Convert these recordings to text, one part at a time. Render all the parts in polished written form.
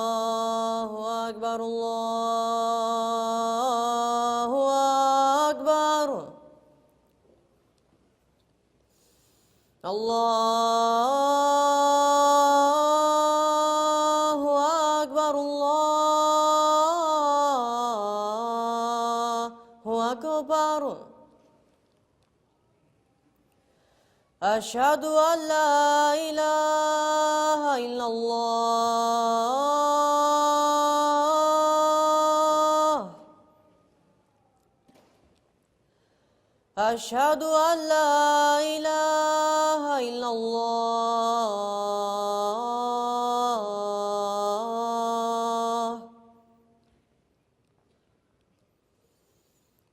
الله أكبر الله أكبر الله أكبر الله أكبر أشهد أن لا إله إلا الله أشهد أن لا إله إلا الله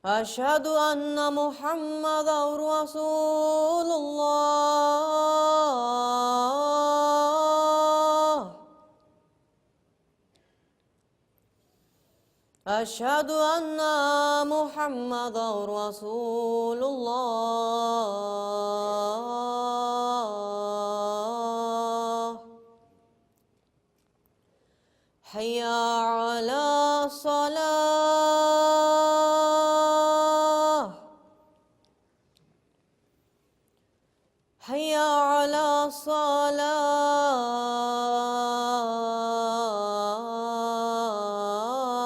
أشهد أن محمدًا رسول الله أشهد أن محمدًا رسول الله حي على الصلاة حي على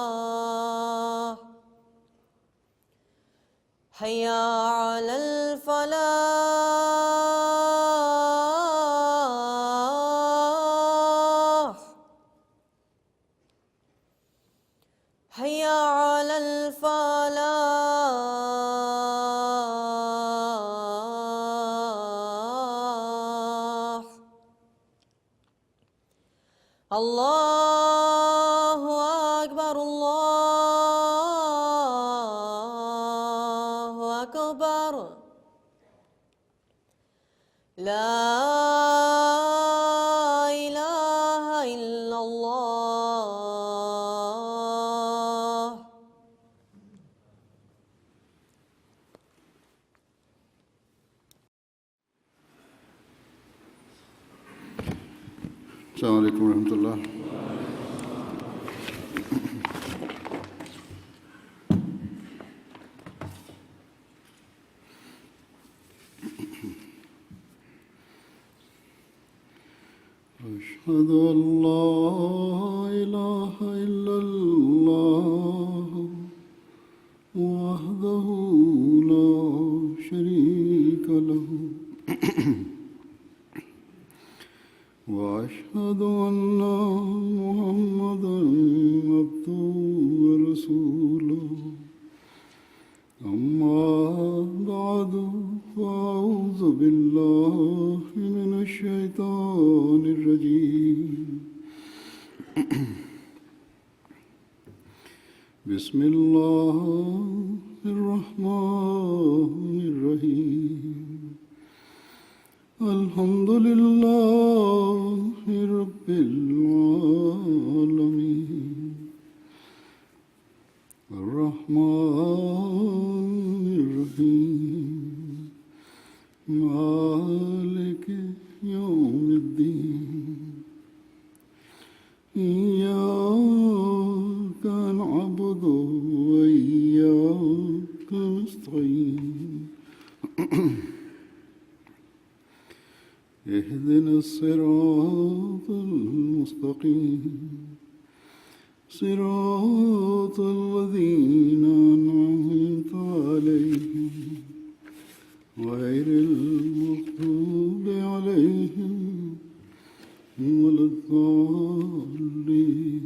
الصلاة حي على الفلاح حي على الفلاح الله أكبر الله أكبر لا إله إلا الله السلام عليكم ورحمة الله. أشهد أن لا إله إلا الله وحده لا شريك له وأشهد أن محمدًا عبده ورسوله أما بعد فأعوذ بالله من الشيطان الرجيم بسم الله الرحمن الرحيم الحمد لله رب العالمين الرحمن الرحيم مالك يوم الدين إياك نعبد وإياك نستعين اهدنا الصراط المستقيم صراط الذين أنعمت عليهم غير المغضوب عليهم ولا الضالين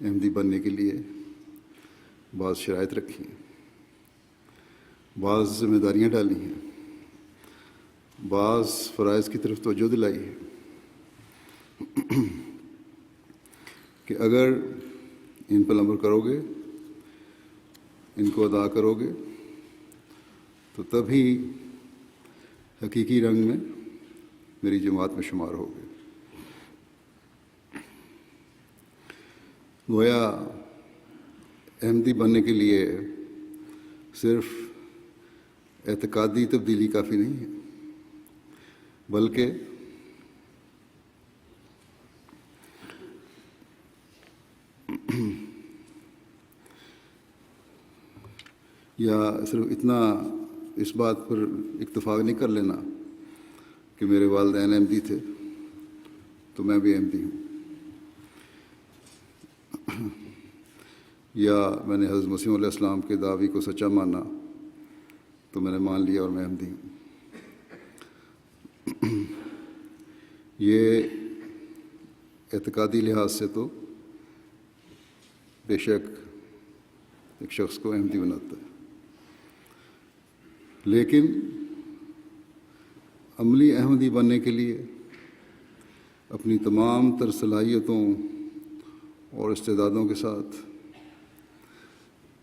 احمدی بننے کے لیے بعض شرائط رکھی ہیں، بعض ذمہ داریاں ڈالی ہیں، بعض فرائض کی طرف توجہ دلائی ہے کہ اگر ان پر عمل کرو گے، ان کو ادا کرو گے، تو تبھی حقیقی رنگ میں میری جماعت میں شمار ہوگے۔ گویا احمدی بننے کے لیے صرف اعتقادی تبدیلی کافی نہیں ہے، بلکہ یا صرف اتنا اس بات پر اتفاق نہیں کر لینا کہ میرے والدین احمدی تھے تو میں بھی احمدی ہوں، یا میں نے حضرت مسیح علیہ السلام کے دعوی کو سچا مانا تو میں نے مان لیا اور میں احمدی ہوں۔ یہ اعتقادی لحاظ سے تو بے شک ایک شخص کو احمدی بناتا ہے، لیکن عملی احمدی بننے کے لیے اپنی تمام تر صلاحیتوں اور استعدادوں کے ساتھ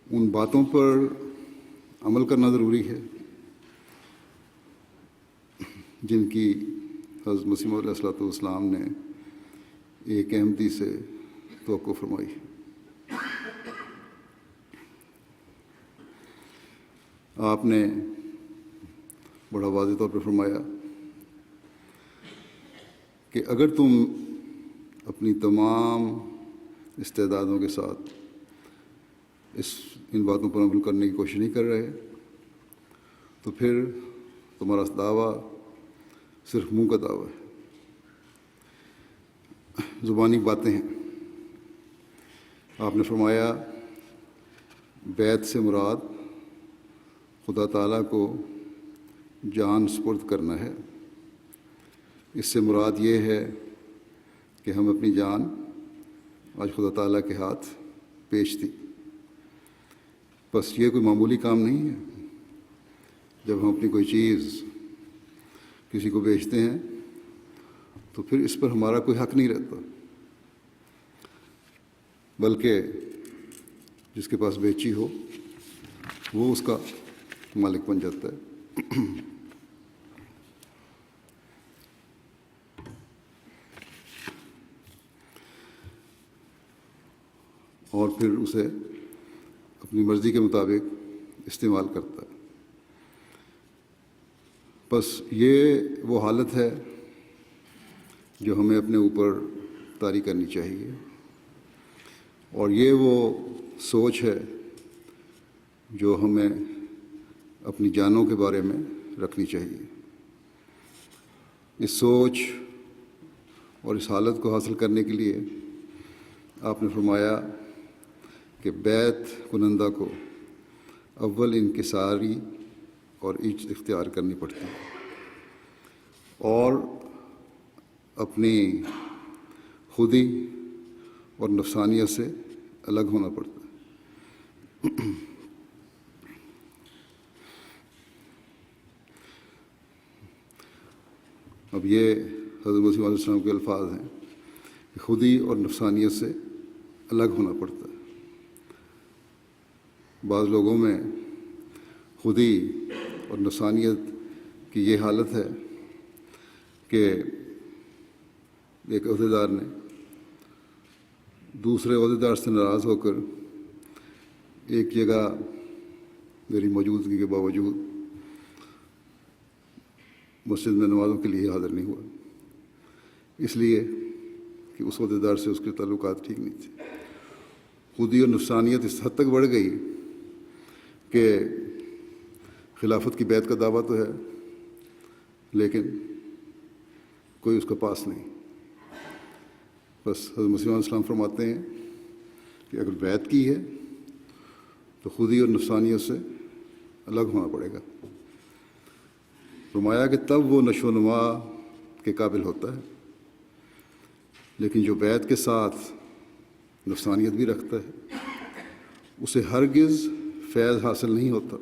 ان باتوں پر عمل کرنا ضروری ہے جن کی حضرت مسیح علیہ السلام نے ایک احمدی سے توقع فرمائی ہے۔ آپ نے بڑا واضح طور پر فرمایا کہ اگر تم اپنی تمام استعدادوں کے ساتھ ان باتوں پر عمل کرنے کی کوشش نہیں کر رہے تو پھر تمہارا دعویٰ صرف منہ کا دعویٰ ہے، زبانی باتیں ہیں۔ آپ نے فرمایا بیعت سے مراد خدا تعالیٰ کو جان سپرد کرنا ہے، اس سے مراد یہ ہے کہ ہم اپنی جان آج خدا تعالیٰ کے ہاتھ پیش دی۔ بس یہ کوئی معمولی کام نہیں ہے۔ جب ہم اپنی کوئی چیز کسی کو بیچتے ہیں تو پھر اس پر ہمارا کوئی حق نہیں رہتا، بلکہ جس کے پاس بیچی ہو وہ اس کا مالک بن جاتا ہے۔ اور پھر اسے اپنی مرضی کے مطابق استعمال کرتا ہے۔ بس یہ وہ حالت ہے جو ہمیں اپنے اوپر طاری کرنی چاہیے، اور یہ وہ سوچ ہے جو ہمیں اپنی جانوں کے بارے میں رکھنی چاہیے۔ اس سوچ اور اس حالت کو حاصل کرنے کے لیے آپ نے فرمایا کہ بیعت کنندہ کو اول انکساری اور عجز اختیار کرنی پڑتی ہے اور اپنی خودی اور نفسانیت سے الگ ہونا پڑتا ہے۔ اب یہ حضرت مسیح علیہ السلام کے الفاظ ہیں کہ خودی اور نفسانیت سے الگ ہونا پڑتا ہے۔ بعض لوگوں میں خودی اور نفسانیت کی یہ حالت ہے کہ ایک عہدیدار نے دوسرے عہدیدار سے ناراض ہو کر ایک جگہ میری موجودگی کے باوجود مسجد میں نمازوں کے لیے حاضر نہیں ہوا، اس لیے کہ اس عہدیدار سے اس کے تعلقات ٹھیک نہیں تھے۔ خودی اور نفسانیت اس حد تک بڑھ گئی کہ خلافت کی بیعت کا دعویٰ تو ہے لیکن کوئی اس کا پاس نہیں۔ بس حضرت مسیح علیہ السلام فرماتے ہیں کہ اگر بیعت کی ہے تو خودی اور نفسانیت سے الگ ہونا پڑے گا۔ فرمایا کہ تب وہ نشو و نما کے قابل ہوتا ہے، لیکن جو بیعت کے ساتھ نفسانیت بھی رکھتا ہے، اسے ہرگز فیض حاصل نہیں ہوتا۔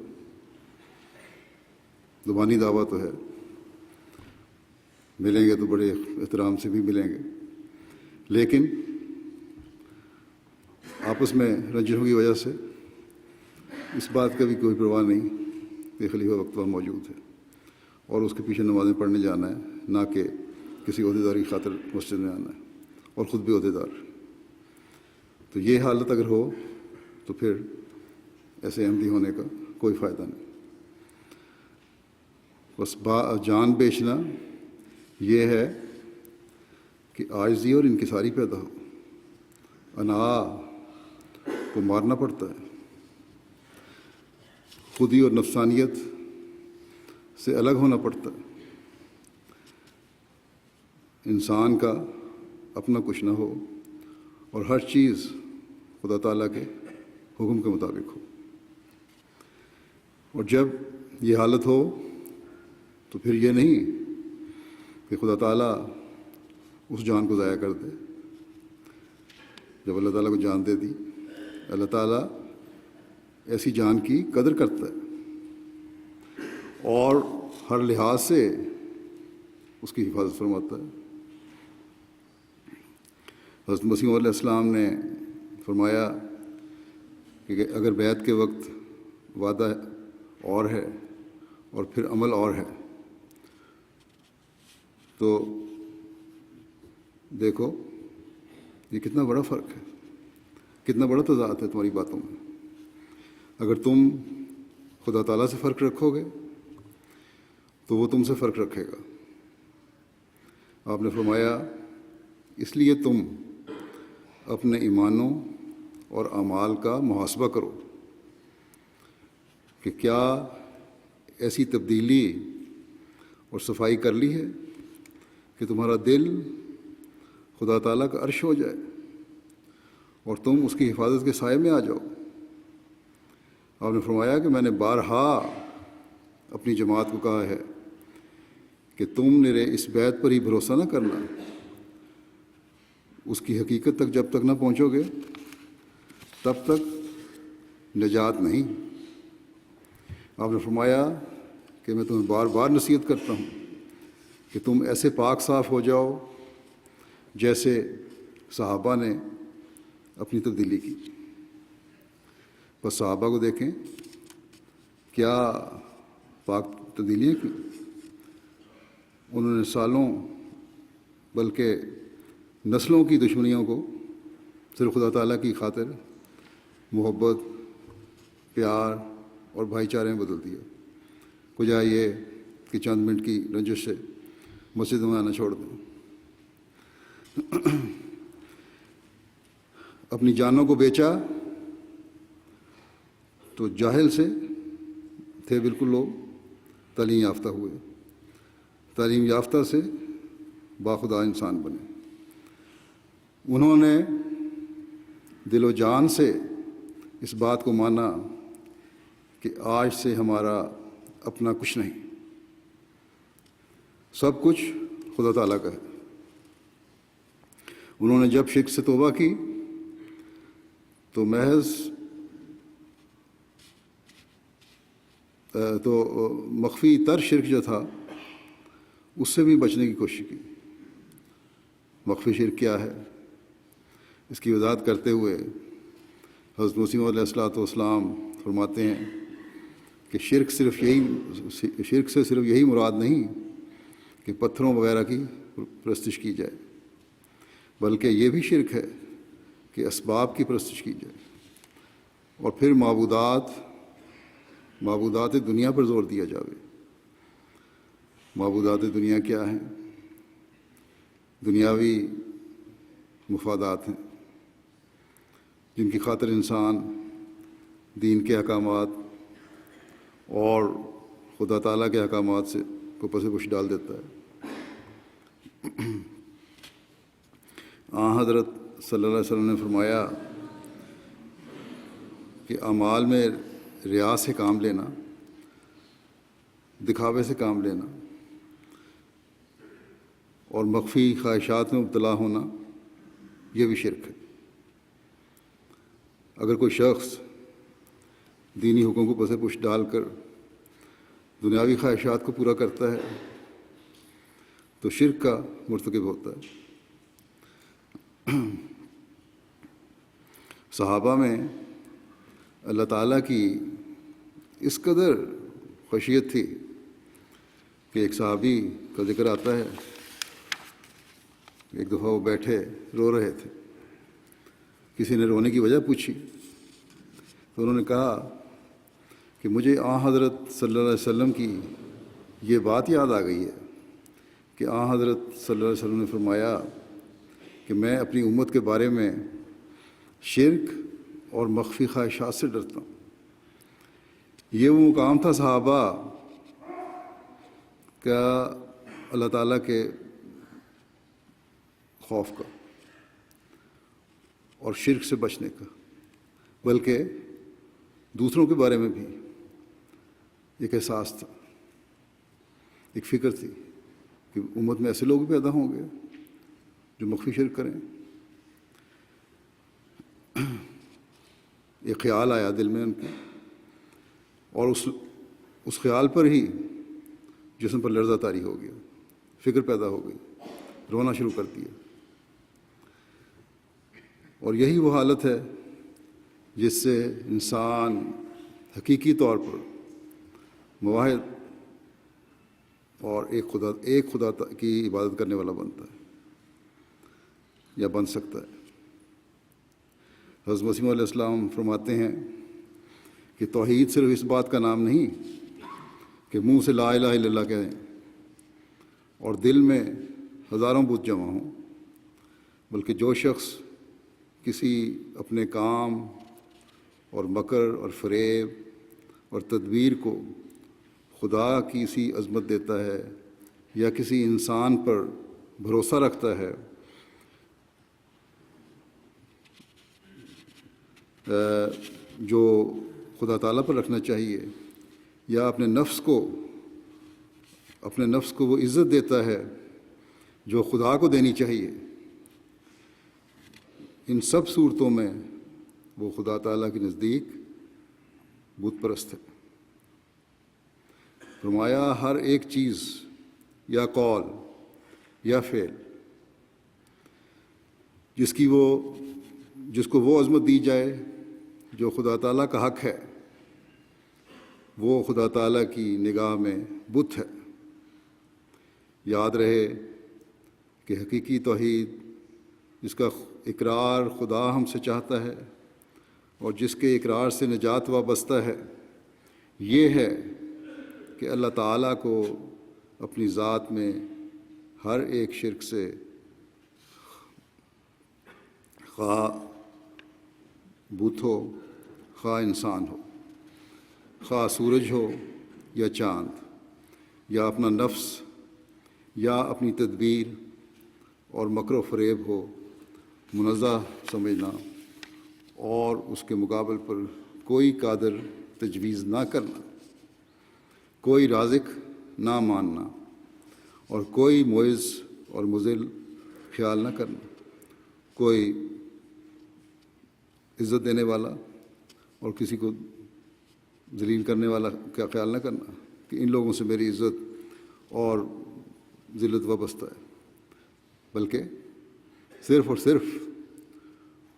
زبانی دعویٰ تو ہے، ملیں گے تو بڑے احترام سے بھی ملیں گے، لیکن آپس میں رنجشوں کی وجہ سے اس بات کا بھی کوئی پرواہ نہیں کہ خلیفہ وقت پر موجود ہے اور اس کے پیچھے نمازیں پڑھنے جانا ہے، نہ کہ کسی عہدیدار کی خاطر مسجد میں آنا ہے، اور خود بھی عہدیدار۔ تو یہ حالت اگر ہو تو پھر ایسے احمدی ہونے کا کوئی فائدہ نہیں۔ بس جان بیچنا یہ ہے کہ عاجزی اور انکساری پیدا ہو، انا کو مارنا پڑتا ہے، خودی اور نفسانیت سے الگ ہونا پڑتا ہے، انسان کا اپنا کچھ نہ ہو اور ہر چیز خدا تعالیٰ کے حکم کے مطابق ہو۔ اور جب یہ حالت ہو تو پھر یہ نہیں کہ خدا تعالیٰ اس جان کو ضائع کر دے۔ جب اللہ تعالیٰ کو جان دے دی، اللہ تعالیٰ ایسی جان کی قدر کرتا ہے اور ہر لحاظ سے اس کی حفاظت فرماتا ہے۔ حضرت مسیح علیہ السلام نے فرمایا کہ اگر بیعت کے وقت وعدہ اور ہے اور پھر عمل اور ہے تو دیکھو یہ کتنا بڑا فرق ہے، کتنا بڑا تضاد ہے تمہاری باتوں میں۔ اگر تم خدا تعالیٰ سے فرق رکھو گے تو وہ تم سے فرق رکھے گا۔ آپ نے فرمایا اس لیے تم اپنے ایمانوں اور اعمال کا محاسبہ کرو کہ کیا ایسی تبدیلی اور صفائی کر لی ہے کہ تمہارا دل خدا تعالیٰ کا عرش ہو جائے اور تم اس کی حفاظت کے سائے میں آ جاؤ۔ آپ نے فرمایا کہ میں نے بارہا اپنی جماعت کو کہا ہے کہ تم میرے اس بیعت پر ہی بھروسہ نہ کرنا، اس کی حقیقت تک جب تک نہ پہنچو گے تب تک نجات نہیں۔ آپ نے فرمایا کہ میں تمہیں بار بار نصیحت کرتا ہوں کہ تم ایسے پاک صاف ہو جاؤ جیسے صحابہ نے اپنی تبدیلی کی۔ بس صحابہ کو دیکھیں کیا پاک تبدیلیاں کی، انہوں نے سالوں بلکہ نسلوں کی دشمنیوں کو صرف خدا تعالیٰ کی خاطر محبت، پیار اور بھائی چارے میں بدل دیا۔ کجا یہ کہ چند منٹ کی رنجش سے مسجد میں آنا چھوڑ دیں۔ اپنی جانوں کو بیچا تو جاہل سے تھے بالکل لوگ، تعلیم یافتہ ہوئے، تعلیم یافتہ سے باخدا انسان بنے۔ انہوں نے دل و جان سے اس بات کو مانا کہ آج سے ہمارا اپنا کچھ نہیں، سب کچھ خدا تعالیٰ کا ہے۔ انہوں نے جب شرک سے توبہ کی تو مخفی تر شرک جو تھا اس سے بھی بچنے کی کوشش کی۔ مخفی شرک کیا ہے، اس کی وضاحت کرتے ہوئے حضرت مسیح علیہ السلام فرماتے ہیں کہ شرک سے صرف یہی مراد نہیں کہ پتھروں وغیرہ کی پرستش کی جائے، بلکہ یہ بھی شرک ہے کہ اسباب کی پرستش کی جائے، اور پھر معبودات دنیا پر زور دیا جاوے۔ معبودات دنیا کیا ہیں؟ دنیاوی مفادات ہیں جن کی خاطر انسان دین کے احکامات اور خدا تعالیٰ کے احکامات سے کو پس پش ڈال دیتا ہے۔ حضرت صلی اللہ علیہ وسلم نے فرمایا کہ اعمال میں ریا سے کام لینا، دکھاوے سے کام لینا اور مخفی خواہشات میں مبتلا ہونا یہ بھی شرک ہے۔ اگر کوئی شخص دینی حکم کو پس پش ڈال کر دنیاوی خواہشات کو پورا کرتا ہے تو شرک کا مرتکب ہوتا ہے۔ صحابہ میں اللہ تعالیٰ کی اس قدر خشیت تھی کہ ایک صحابی کا ذکر آتا ہے، ایک دفعہ وہ بیٹھے رو رہے تھے، کسی نے رونے کی وجہ پوچھی تو انہوں نے کہا کہ مجھے حضرت صلی اللہ علیہ وسلم کی یہ بات یاد آ گئی ہے کہ حضرت صلی اللہ علیہ وسلم نے فرمایا کہ میں اپنی امت کے بارے میں شرک اور مخفی خواہشات سے ڈرتا ہوں۔ یہ وہ مقام تھا صحابہ کا اللہ تعالیٰ کے خوف کا اور شرک سے بچنے کا، بلکہ دوسروں کے بارے میں بھی ایک احساس تھا، ایک فکر تھی کہ امت میں ایسے لوگ پیدا ہوں گے جو مخفی شرک کریں۔ ایک خیال آیا دل میں ان کے، اور اس خیال پر ہی جسم پر لرزہ طاری ہو گیا، فکر پیدا ہو گئی، رونا شروع کر دیا۔ اور یہی وہ حالت ہے جس سے انسان حقیقی طور پر موحد اور ایک خدا کی عبادت کرنے والا بنتا ہے یا بن سکتا ہے۔ حضرت مسیح علیہ السلام فرماتے ہیں کہ توحید صرف اس بات کا نام نہیں کہ منہ سے لا الہ الا اللہ کہیں اور دل میں ہزاروں بت جمع ہوں، بلکہ جو شخص کسی اپنے کام اور مکر اور فریب اور تدبیر کو خدا کی سی عظمت دیتا ہے یا کسی انسان پر بھروسہ رکھتا ہے جو خدا تعالیٰ پر رکھنا چاہیے، یا اپنے نفس کو وہ عزت دیتا ہے جو خدا کو دینی چاہیے، ان سب صورتوں میں وہ خدا تعالیٰ کے نزدیک بت پرست ہے۔ فرمایا ہر ایک چیز یا قول یا فعل جس کو وہ عظمت دی جائے جو خدا تعالیٰ کا حق ہے، وہ خدا تعالیٰ کی نگاہ میں بت ہے۔ یاد رہے کہ حقیقی توحید جس کا اقرار خدا ہم سے چاہتا ہے اور جس کے اقرار سے نجات وابستہ ہے، یہ ہے کہ اللہ تعالیٰ کو اپنی ذات میں ہر ایک شرک سے، خواہ بت ہو، خواہ انسان ہو، خواہ سورج ہو یا چاند، یا اپنا نفس یا اپنی تدبیر اور مکر و فریب ہو، منزہ سمجھنا اور اس کے مقابل پر کوئی قادر تجویز نہ کرنا، کوئی رازق نہ ماننا اور کوئی معز اور مذل خیال نہ کرنا، کوئی عزت دینے والا اور کسی کو ذلیل کرنے والا کا خیال نہ کرنا کہ ان لوگوں سے میری عزت اور ذلت وابستہ ہے، بلکہ صرف اور صرف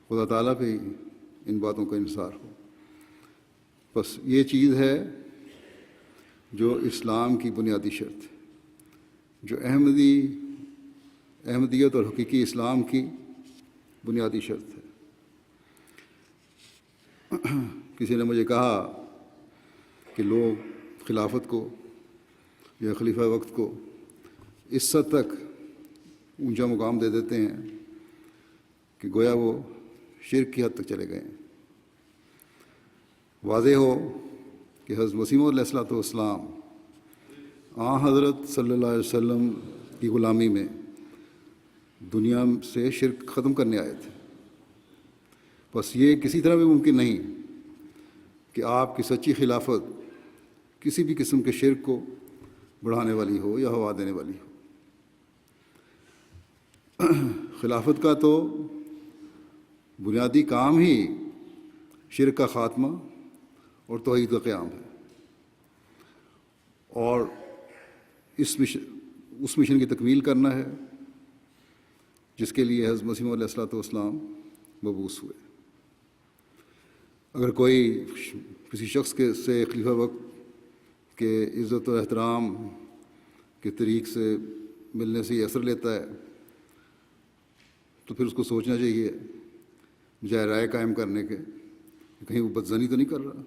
خدا تعالیٰ پہ ہی ان باتوں کا انحصار ہو۔ بس یہ چیز ہے جو اسلام کی بنیادی شرط ہے، جو احمدیت اور حقیقی اسلام کی بنیادی شرط ہے۔ کسی نے مجھے کہا کہ لوگ خلافت کو یا خلیفہ وقت کو اس حد تک اونچا مقام دے دیتے ہیں کہ گویا وہ شرک کی حد تک چلے گئے ہیں۔ واضح ہو کہ حضرت مسیح علیہ السلام حضرت صلی اللہ علیہ وسلم کی غلامی میں دنیا سے شرک ختم کرنے آئے تھے۔ بس یہ کسی طرح بھی ممکن نہیں کہ آپ کی سچی خلافت کسی بھی قسم کے شرک کو بڑھانے والی ہو یا ہوا دینے والی ہو۔ خلافت کا تو بنیادی کام ہی شرک کا خاتمہ اور توحید کا قیام ہے، اور اس مشن کی تکمیل کرنا ہے جس کے لیے حضرت مسیح علیہ الصلوۃ والسلام مبعوث ہوئے۔ اگر کوئی کسی شخص سے خلیفہ وقت کے عزت و احترام کے طریق سے ملنے سے یہ اثر لیتا ہے تو پھر اس کو سوچنا چاہیے بجائے رائے قائم کرنے کے کہ کہیں وہ بدزنی تو نہیں کر رہا۔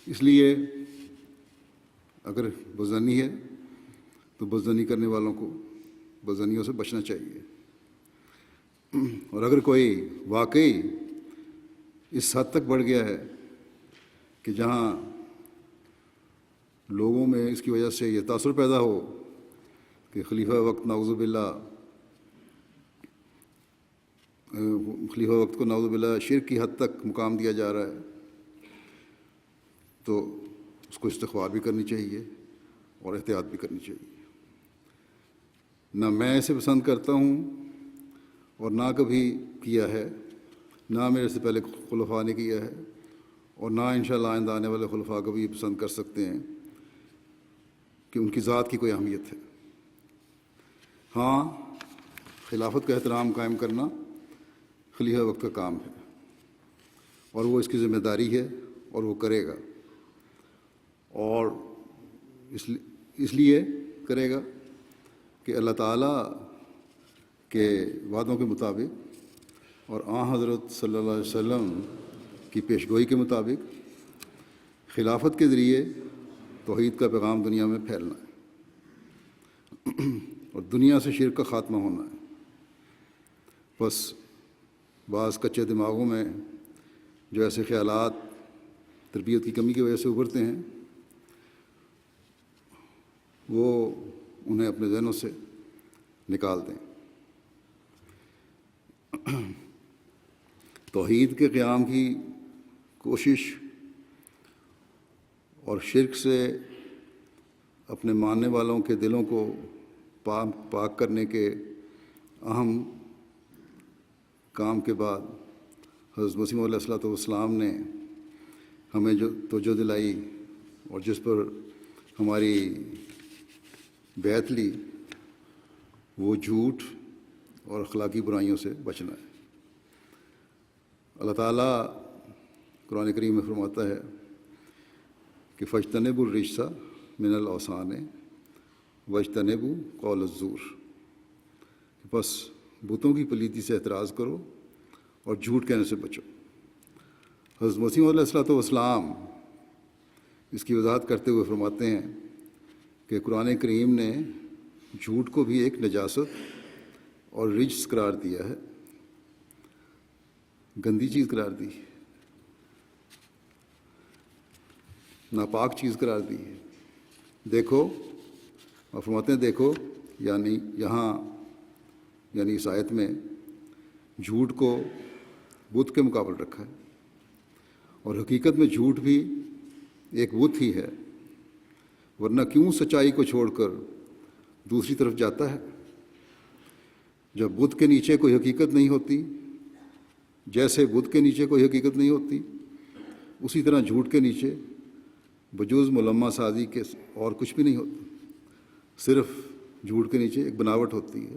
اس لیے اگر بدزنی ہے تو بدزنی کرنے والوں کو بدزنیوں سے بچنا چاہیے، اور اگر کوئی واقعی اس حد تک بڑھ گیا ہے کہ جہاں لوگوں میں اس کی وجہ سے یہ تاثر پیدا ہو کہ خلیفہ وقت کو نعوذ باللہ شرک کی حد تک مقام دیا جا رہا ہے، تو اس کو استغفار بھی کرنی چاہیے اور احتیاط بھی کرنی چاہیے۔ نہ میں اسے پسند کرتا ہوں اور نہ کبھی کیا ہے، نہ میرے سے پہلے خلفاء نے کیا ہے، اور نہ انشاءاللہ آئندہ آنے والے خلفاء کبھی یہ پسند کر سکتے ہیں کہ ان کی ذات کی کوئی اہمیت ہے۔ ہاں، خلافت کا احترام قائم کرنا خلیفہ وقت کا کام ہے، اور وہ اس کی ذمہ داری ہے اور وہ کرے گا، اور اس لیے کرے گا کہ اللہ تعالیٰ کے وعدوں کے مطابق اور آن حضرت صلی اللہ علیہ وسلم کی پیشگوئی کے مطابق خلافت کے ذریعے توحید کا پیغام دنیا میں پھیلنا ہے اور دنیا سے شرک کا خاتمہ ہونا ہے۔ بس بعض کچے دماغوں میں جو ایسے خیالات تربیت کی کمی کی وجہ سے ابھرتے ہیں، وہ انہیں اپنے ذہنوں سے نکال دیں۔ توحید کے قیام کی کوشش اور شرک سے اپنے ماننے والوں کے دلوں کو پاک کرنے کے اہم کام کے بعد حضرت مسیح علیہ الصلوۃ والسلام نے ہمیں جو توجہ دلائی اور جس پر ہماری بیعت لی، وہ جھوٹ اور اخلاقی برائیوں سے بچنا ہے۔ اللہ تعالیٰ قرآن کریم میں فرماتا ہے کہ فاجتنبوا الرجس من الاوثان واجتنبوا قول الزور، بس بتوں کی پلیتی سے اعتراض کرو اور جھوٹ کہنے سے بچو۔ حضرت مسیح علیہ الصلوۃ والسلام اس کی وضاحت کرتے ہوئے فرماتے ہیں کہ قرآن کریم نے جھوٹ کو بھی ایک نجاست اور رجس قرار دیا ہے، گندی چیز قرار دی، ناپاک چیز قرار دی ہے۔ دیکھو، اور فرماتے ہیں دیکھو، یعنی اس آیت میں جھوٹ کو بت کے مقابل رکھا ہے، اور حقیقت میں جھوٹ بھی ایک بت ہی ہے، ورنہ کیوں سچائی کو چھوڑ کر دوسری طرف جاتا ہے؟ جب بت کے نیچے کوئی حقیقت نہیں ہوتی، جیسے بت کے نیچے کوئی حقیقت نہیں ہوتی، اسی طرح جھوٹ کے نیچے بجوز ملمہ سازی کے اور کچھ بھی نہیں ہوتا۔ صرف جھوٹ کے نیچے ایک بناوٹ ہوتی ہے،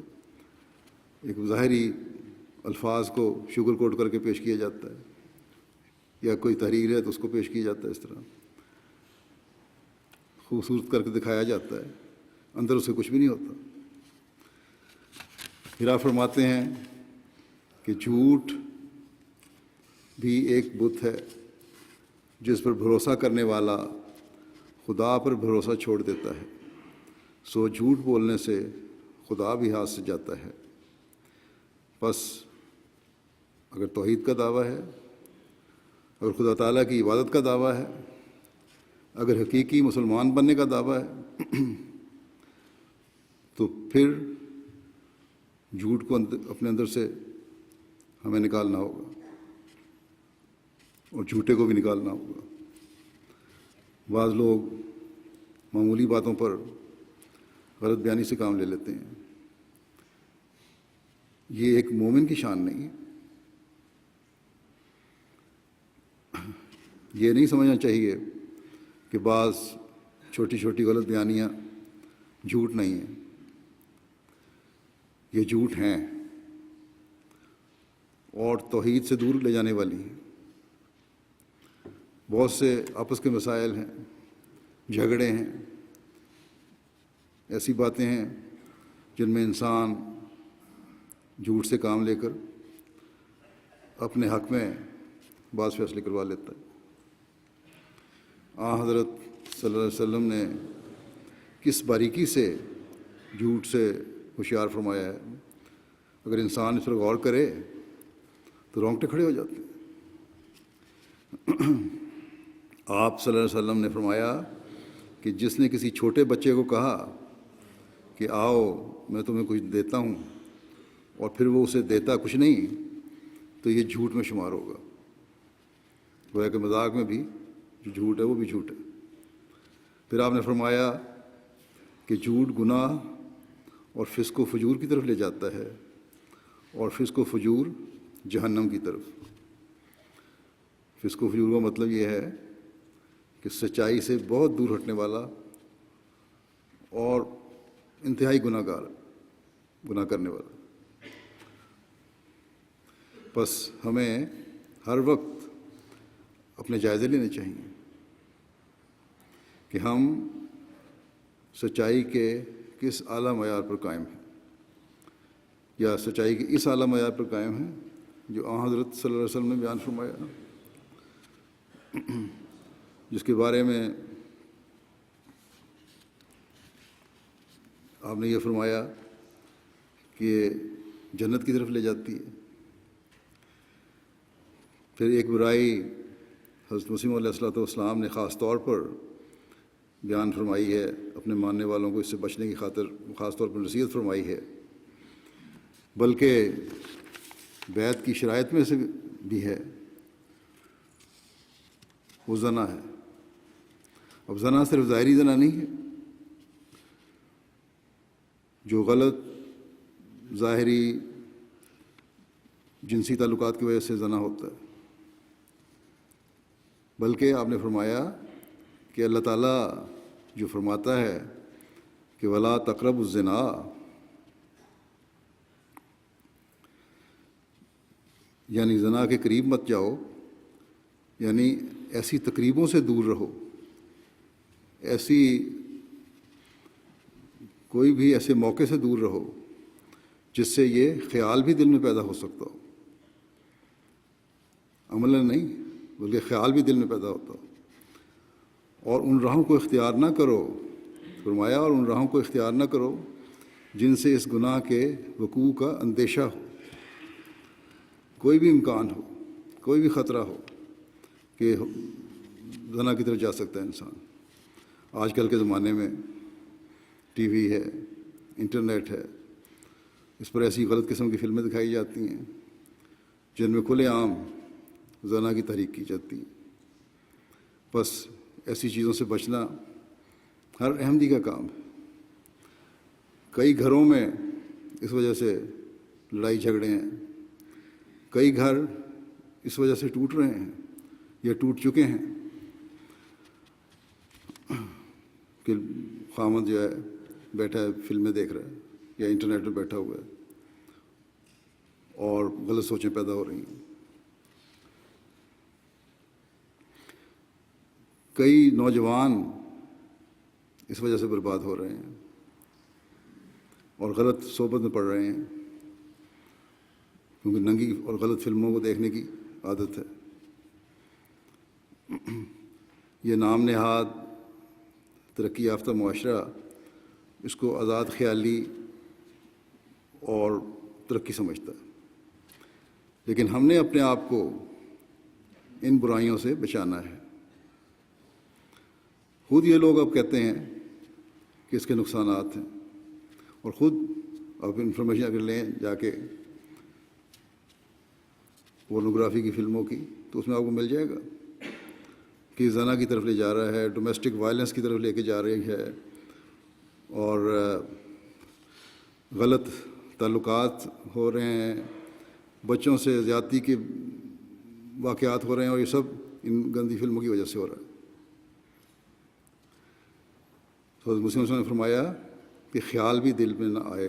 ایک ظاہری الفاظ کو شگر کوٹ کر کے پیش کیا جاتا ہے، یا کوئی تحریر ہے تو اس کو پیش کیا جاتا ہے، اس طرح خوبصورت کر کے دکھایا جاتا ہے، اندر اسے کچھ بھی نہیں ہوتا۔ پھر آپ فرماتے ہیں کہ جھوٹ بھی ایک بت ہے جس پر بھروسہ کرنے والا خدا پر بھروسہ چھوڑ دیتا ہے، سو جھوٹ بولنے سے خدا بھی ہاتھ سے جاتا ہے۔ بس اگر توحید کا دعویٰ ہے، اگر خدا تعالیٰ کی عبادت کا دعویٰ ہے، اگر حقیقی مسلمان بننے کا دعویٰ ہے، تو پھر جھوٹ کو اپنے اندر سے ہمیں نکالنا ہوگا اور جھوٹے کو بھی نکالنا ہوگا۔ بعض لوگ معمولی باتوں پر غلط بیانی سے کام لے لیتے ہیں، یہ ایک مومن کی شان نہیں ہے۔ یہ نہیں سمجھنا چاہیے کہ بعض چھوٹی چھوٹی غلط بیانیاں جھوٹ نہیں ہیں، یہ جھوٹ ہیں اور توحید سے دور لے جانے والی ہیں۔ بہت سے آپس کے مسائل ہیں، جھگڑے ہیں، ایسی باتیں ہیں جن میں انسان جھوٹ سے کام لے کر اپنے حق میں بعض فیصلے کروا لیتا ہے۔ حضرت صلی اللہ علیہ وسلم نے کس باریکی سے جھوٹ سے ہوشیار فرمایا ہے، اگر انسان اس پر غور کرے تو رونگٹے کھڑے ہو جاتے ہیں۔ آپ صلی اللہ علیہ وسلم نے فرمایا کہ جس نے کسی چھوٹے بچے کو کہا کہ آؤ میں تمہیں کچھ دیتا ہوں اور پھر وہ اسے دیتا کچھ نہیں تو یہ جھوٹ میں شمار ہوگا۔ گویا کہ مذاق میں بھی جو جھوٹ ہے وہ بھی جھوٹ ہے۔ پھر آپ نے فرمایا کہ جھوٹ گناہ اور فسق و فجور کی طرف لے جاتا ہے، اور فسق و فجور جہنم کی طرف۔ فسق و فجور کا مطلب یہ ہے کہ سچائی سے بہت دور ہٹنے والا اور انتہائی گناہ کرنے والا۔ بس ہمیں ہر وقت اپنے جائزے لینے چاہیے کہ ہم سچائی کے کس اعلیٰ معیار پر قائم ہیں، یا سچائی کے اس اعلیٰ معیار پر قائم ہیں جو حضرت صلی اللہ علیہ وسلم نے بیان فرمایا، جس کے بارے میں آپ نے یہ فرمایا کہ جنت کی طرف لے جاتی ہے۔ پھر ایک برائی حضرت مسیح علیہ الصلوۃ والسلام نے خاص طور پر بیان فرمائی ہے، اپنے ماننے والوں کو اس سے بچنے کی خاطر خاص طور پر نصیحت فرمائی ہے، بلکہ بیعت کی شرائط میں سے بھی ہے، وہ زنا ہے۔ اب زنا صرف ظاہری زنا نہیں ہے، جو غلط ظاہری جنسی تعلقات کی وجہ سے زنا ہوتا ہے، بلکہ آپ نے فرمایا کہ اللہ تعالیٰ جو فرماتا ہے کہ وَلَا تَقْرَبُوا الزِّنَا، یعنی زنا کے قریب مت جاؤ، یعنی ایسی تقریبوں سے دور رہو، ایسی کوئی بھی ایسے موقع سے دور رہو جس سے یہ خیال بھی دل میں پیدا ہو سکتا ہو، عملاً نہیں بلکہ خیال بھی دل میں پیدا ہوتا ہو، اور ان راہوں کو اختیار نہ کرو، فرمایا، اور ان راہوں کو اختیار نہ کرو جن سے اس گناہ کے وقوع کا اندیشہ ہو، کوئی بھی امکان ہو، کوئی بھی خطرہ ہو کہ زنا کی طرف جا سکتا ہے انسان۔ آج کل کے زمانے میں ٹی وی ہے، انٹرنیٹ ہے، اس پر ایسی غلط قسم کی فلمیں دکھائی جاتی ہیں جن میں کھلے عام زنا کی تحریک کی جاتی ہے۔ بس ایسی چیزوں سے بچنا ہر احمدی کا کام ہے۔ کئی گھروں میں اس وجہ سے لڑائی جھگڑے ہیں، کئی گھر اس وجہ سے ٹوٹ رہے ہیں یا ٹوٹ چکے ہیں کہ خامد جو ہے بیٹھا ہے فلمیں دیکھ رہا ہے یا انٹرنیٹ پہ بیٹھا ہوا ہے اور غلط سوچیں پیدا ہو رہی ہیں۔ کئی نوجوان اس وجہ سے برباد ہو رہے ہیں اور غلط صحبت میں پڑ رہے ہیں، کیونکہ ننگی اور غلط فلموں کو دیکھنے کی عادت ہے۔ یہ نام نہاد ترقی یافتہ معاشرہ اس کو آزاد خیالی اور ترقی سمجھتا ہے، لیکن ہم نے اپنے آپ کو ان برائیوں سے بچانا ہے۔ خود یہ لوگ اب کہتے ہیں کہ اس کے نقصانات ہیں، اور خود اب انفارمیشن اگر لیں جا کے پورنوگرافی کی فلموں کی تو اس میں آپ کو مل جائے گا کہ زنا کی طرف لے جا رہا ہے، ڈومیسٹک وائلنس کی طرف لے کے جا رہی ہے، اور غلط تعلقات ہو رہے ہیں، بچوں سے زیادتی کے واقعات ہو رہے ہیں، اور یہ سب ان گندی فلموں کی وجہ سے ہو رہا ہے۔ تو حضرت مسلم نے فرمایا کہ خیال بھی دل میں نہ آئے،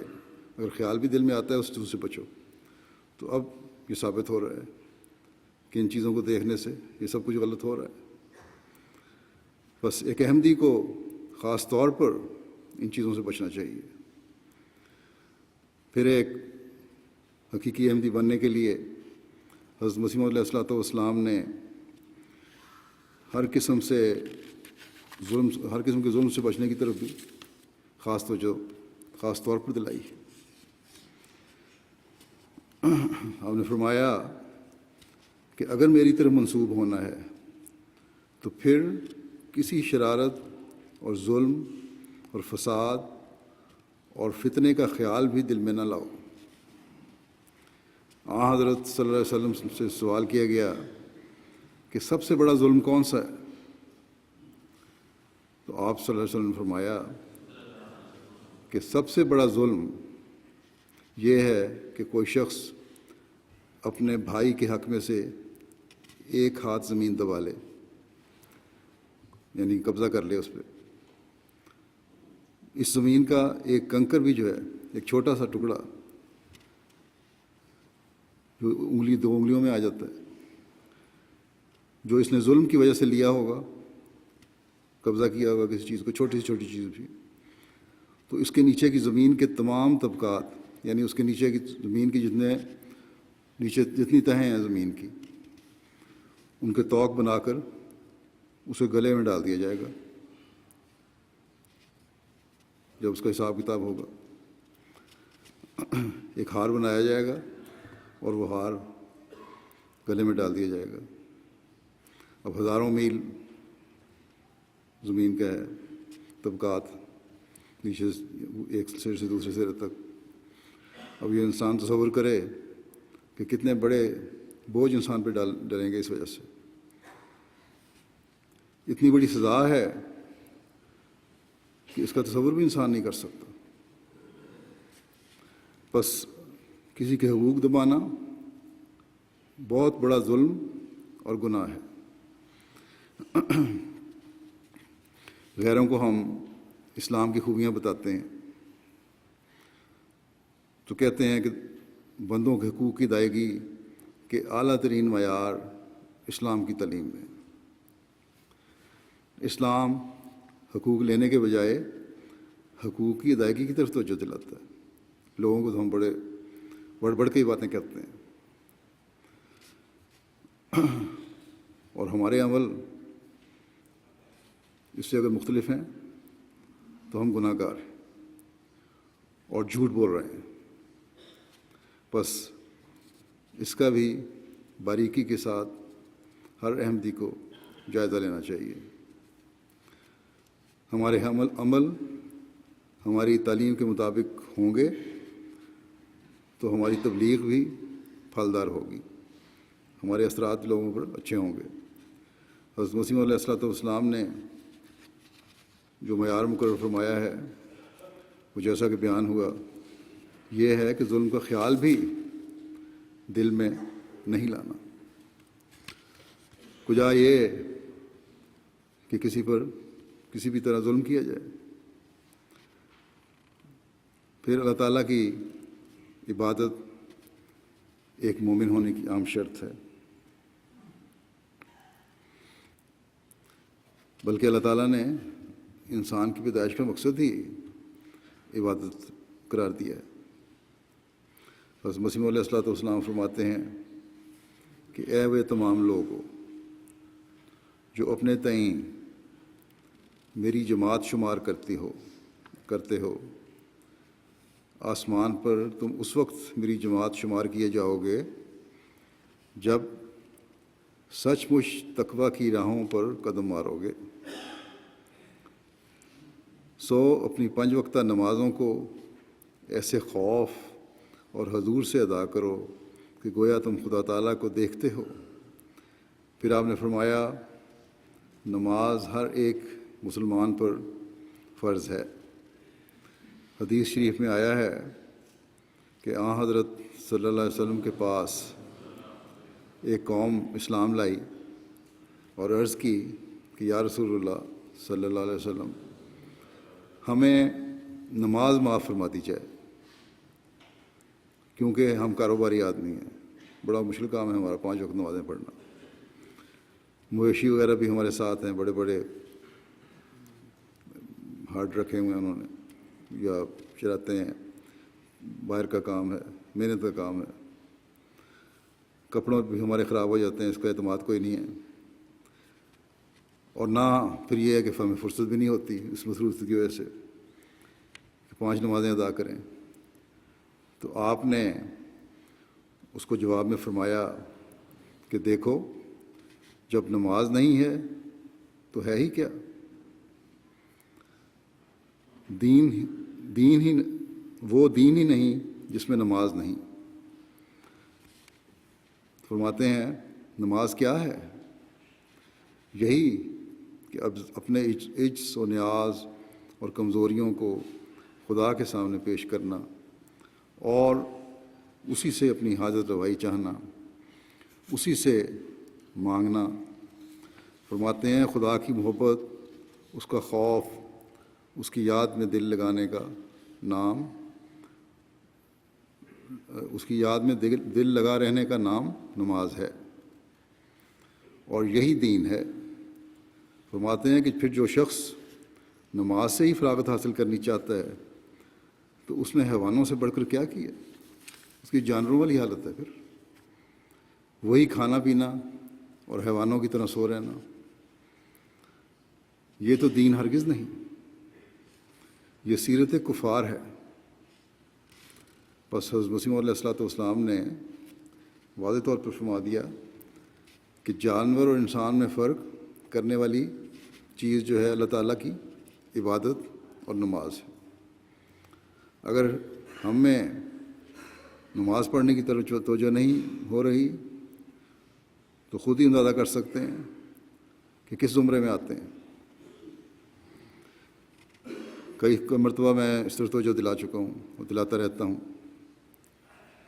اگر خیال بھی دل میں آتا ہے اس چیز سے بچو۔ تو اب یہ ثابت ہو رہا ہے کہ ان چیزوں کو دیکھنے سے یہ سب کچھ غلط ہو رہا ہے۔ بس ایک احمدی کو خاص طور پر ان چیزوں سے بچنا چاہیے۔ پھر ایک حقیقی احمدی بننے کے لیے حضرت مسیح موعود علیہ الصلوۃ والسلام نے ہر قسم کے ظلم سے بچنے کی طرف بھی خاص طور پر دلائی ہے۔ آپ نے فرمایا کہ اگر میری طرف منسوب ہونا ہے تو پھر کسی شرارت اور ظلم اور فساد اور فتنے کا خیال بھی دل میں نہ لاؤ۔ حضرت صلی اللہ علیہ وسلم سے سوال کیا گیا کہ سب سے بڑا ظلم کون سا ہے؟ تو آپ صلی اللہ علیہ وسلم نے فرمایا کہ سب سے بڑا ظلم یہ ہے کہ کوئی شخص اپنے بھائی کے حق میں سے ایک ہاتھ زمین دبا لے، یعنی قبضہ کر لے اس پہ۔ اس زمین کا ایک کنکر بھی جو ہے، ایک چھوٹا سا ٹکڑا جو دو انگلیوں میں آ جاتا ہے، جو اس نے ظلم کی وجہ سے لیا ہوگا، قبضہ کیا ہوگا کسی چیز کو، چھوٹی سے چھوٹی چیز بھی، تو اس کے نیچے کی زمین کے تمام طبقات، یعنی اس کے نیچے کی زمین کی جتنی تہیں ہیں زمین کی، ان کے توق بنا کر اسے گلے میں ڈال دیا جائے گا جب اس کا حساب کتاب ہوگا۔ ایک ہار بنایا جائے گا اور وہ ہار گلے میں ڈال دیا جائے گا۔ اب ہزاروں میل زمین کا ہے طبقات، نیچے ایک سر سے دوسرے سر تک۔ اب یہ انسان تصور کرے کہ کتنے بڑے بوجھ انسان پہ ڈالیں گے اس وجہ سے۔ اتنی بڑی سزا ہے کہ اس کا تصور بھی انسان نہیں کر سکتا۔ بس کسی کے حقوق دبانا بہت بڑا ظلم اور گناہ ہے۔ غیروں کو ہم اسلام کی خوبیاں بتاتے ہیں تو کہتے ہیں کہ بندوں کے حقوق کی ادائیگی کے اعلیٰ ترین معیار اسلام کی تعلیم میں۔ اسلام حقوق لینے کے بجائے حقوق کی ادائیگی کی طرف توجہ دلاتا ہے۔ لوگوں کو تو ہم بڑھ کے ہی باتیں کرتے ہیں، اور ہمارے عمل اس سے اگر مختلف ہیں تو ہم گناہ گار ہیں اور جھوٹ بول رہے ہیں۔ بس اس کا بھی باریکی کے ساتھ ہر احمدی کو جائزہ لینا چاہیے۔ ہمارے عمل ہماری تعلیم کے مطابق ہوں گے تو ہماری تبلیغ بھی پھلدار ہوگی، ہمارے اثرات لوگوں پر اچھے ہوں گے۔ حضرت مسیح علیہ الصلوۃ والسلام نے جو معیار مقرر فرمایا ہے وہ جیسا کہ بیان ہوا یہ ہے کہ ظلم کا خیال بھی دل میں نہیں لانا۔ کجا یہ کہ کسی پر کسی بھی طرح ظلم کیا جائے۔ پھر اللہ تعالیٰ کی عبادت ایک مومن ہونے کی عام شرط ہے، بلکہ اللہ تعالیٰ نے انسان کی پیدائش کا مقصد ہی عبادت قرار دیا ہے۔ حضرت مسیح علیہ الصلوۃ والسلام فرماتے ہیں کہ اے وہ تمام لوگو جو اپنے تئیں میری جماعت شمار کرتے ہو، آسمان پر تم اس وقت میری جماعت شمار کیے جاؤ گے جب سچ مچ تقویٰ کی راہوں پر قدم مارو گے۔ سو اپنی 5 وقتہ نمازوں کو ایسے خوف اور حضور سے ادا کرو کہ گویا تم خدا تعالیٰ کو دیکھتے ہو۔ پھر آپ نے فرمایا نماز ہر ایک مسلمان پر فرض ہے۔ حدیث شریف میں آیا ہے کہ حضرت صلی اللہ علیہ وسلم کے پاس ایک قوم اسلام لائی اور عرض کی کہ یا رسول اللہ صلی اللہ علیہ وسلم، ہمیں نماز معاف فرما دی جائے، کیونکہ ہم کاروباری آدمی ہیں، بڑا مشکل کام ہے ہمارا 5 وقت نمازیں پڑھنا، مویشی وغیرہ بھی ہمارے ساتھ ہیں، بڑے بڑے ہارٹ رکھے ہوئے ہیں انہوں نے، یا چلاتے ہیں، باہر کا کام ہے، محنت کا کام ہے، کپڑوں بھی ہمارے خراب ہو جاتے ہیں، اس کا اعتماد کوئی نہیں ہے، اور نہ پھر یہ ہے کہ ہمیں فرصت بھی نہیں ہوتی اس مصروفیت کی وجہ سے کہ 5 نمازیں ادا کریں۔ تو آپ نے اس کو جواب میں فرمایا کہ دیکھو، جب نماز نہیں ہے تو ہے ہی کیا؟ دین ہی نہیں جس میں نماز نہیں۔ فرماتے ہیں نماز کیا ہے؟ یہی کہ اب اپنے عجز و نیاز اور کمزوریوں کو خدا کے سامنے پیش کرنا اور اسی سے اپنی حاجت روائی چاہنا، اسی سے مانگنا۔ فرماتے ہیں خدا کی محبت، اس کا خوف، اس کی یاد میں دل لگانے کا نام، اس کی یاد میں دل لگا رہنے کا نام نماز ہے، اور یہی دین ہے۔ فرماتے ہیں کہ پھر جو شخص نماز سے ہی فراغت حاصل کرنی چاہتا ہے تو اس نے حیوانوں سے بڑھ کر کیا کیا؟ اس کی جانوروں والی حالت ہے، پھر وہی کھانا پینا اور حیوانوں کی طرح سو رہنا۔ یہ تو دین ہرگز نہیں، یہ سیرت کفار ہے۔ بس حضرت مسیح علیہ الصلوۃ والسلام نے واضح طور پر فرما دیا کہ جانور اور انسان میں فرق کرنے والی چیز جو ہے اللہ تعالیٰ کی عبادت اور نماز ہے۔ اگر ہم میں نماز پڑھنے کی طرف توجہ نہیں ہو رہی تو خود ہی اندازہ کر سکتے ہیں کہ کس زمرے میں آتے ہیں۔ کئی مرتبہ میں اس طرح توجہ دلا چکا ہوں اور دلاتا رہتا ہوں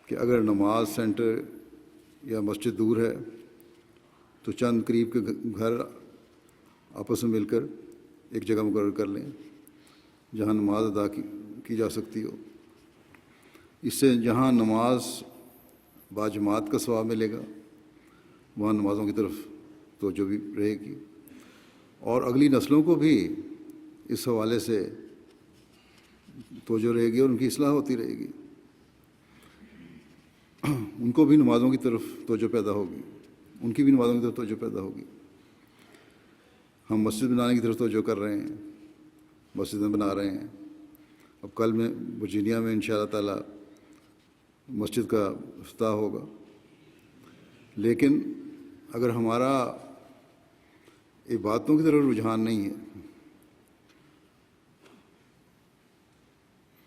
کہ اگر نماز سینٹر یا مسجد دور ہے تو چند قریب کے گھر آپس میں مل کر ایک جگہ مقرر کر لیں جہاں نماز ادا کی جا سکتی ہو۔ اس سے جہاں نماز باجماعت کا ثواب ملے گا وہاں نمازوں کی طرف توجہ بھی رہے گی، اور اگلی نسلوں کو بھی اس حوالے سے توجہ رہے گی اور ان کی اصلاح ہوتی رہے گی، ان کو بھی نمازوں کی طرف توجہ پیدا ہوگی، ان کی بھی نمازوں کی طرف توجہ پیدا ہوگی۔ ہم مسجد بنانے کی طرف توجہ کر رہے ہیں، مسجدیں بنا رہے ہیں، اب کل میں ورجینیا میں انشاءاللہ تعالی مسجد کا افتتاح ہوگا، لیکن اگر ہمارا عبادتوں کی طرف رجحان نہیں ہے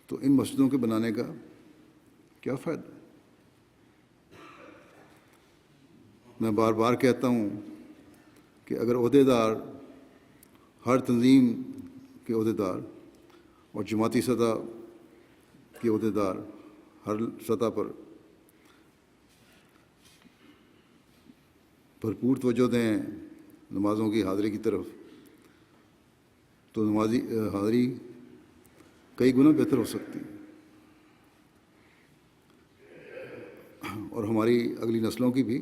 تو ان مسجدوں کے بنانے کا کیا فائدہ؟ میں بار بار کہتا ہوں کہ اگر عہدیدار، ہر تنظیم کے عہدیدار اور جماعتی سطح کے عہدیدار ہر سطح پر بھرپور توجہ دیں نمازوں کی حاضری کی طرف تو نمازی حاضری کئی گنا بہتر ہو سکتی ہے، اور ہماری اگلی نسلوں کی بھی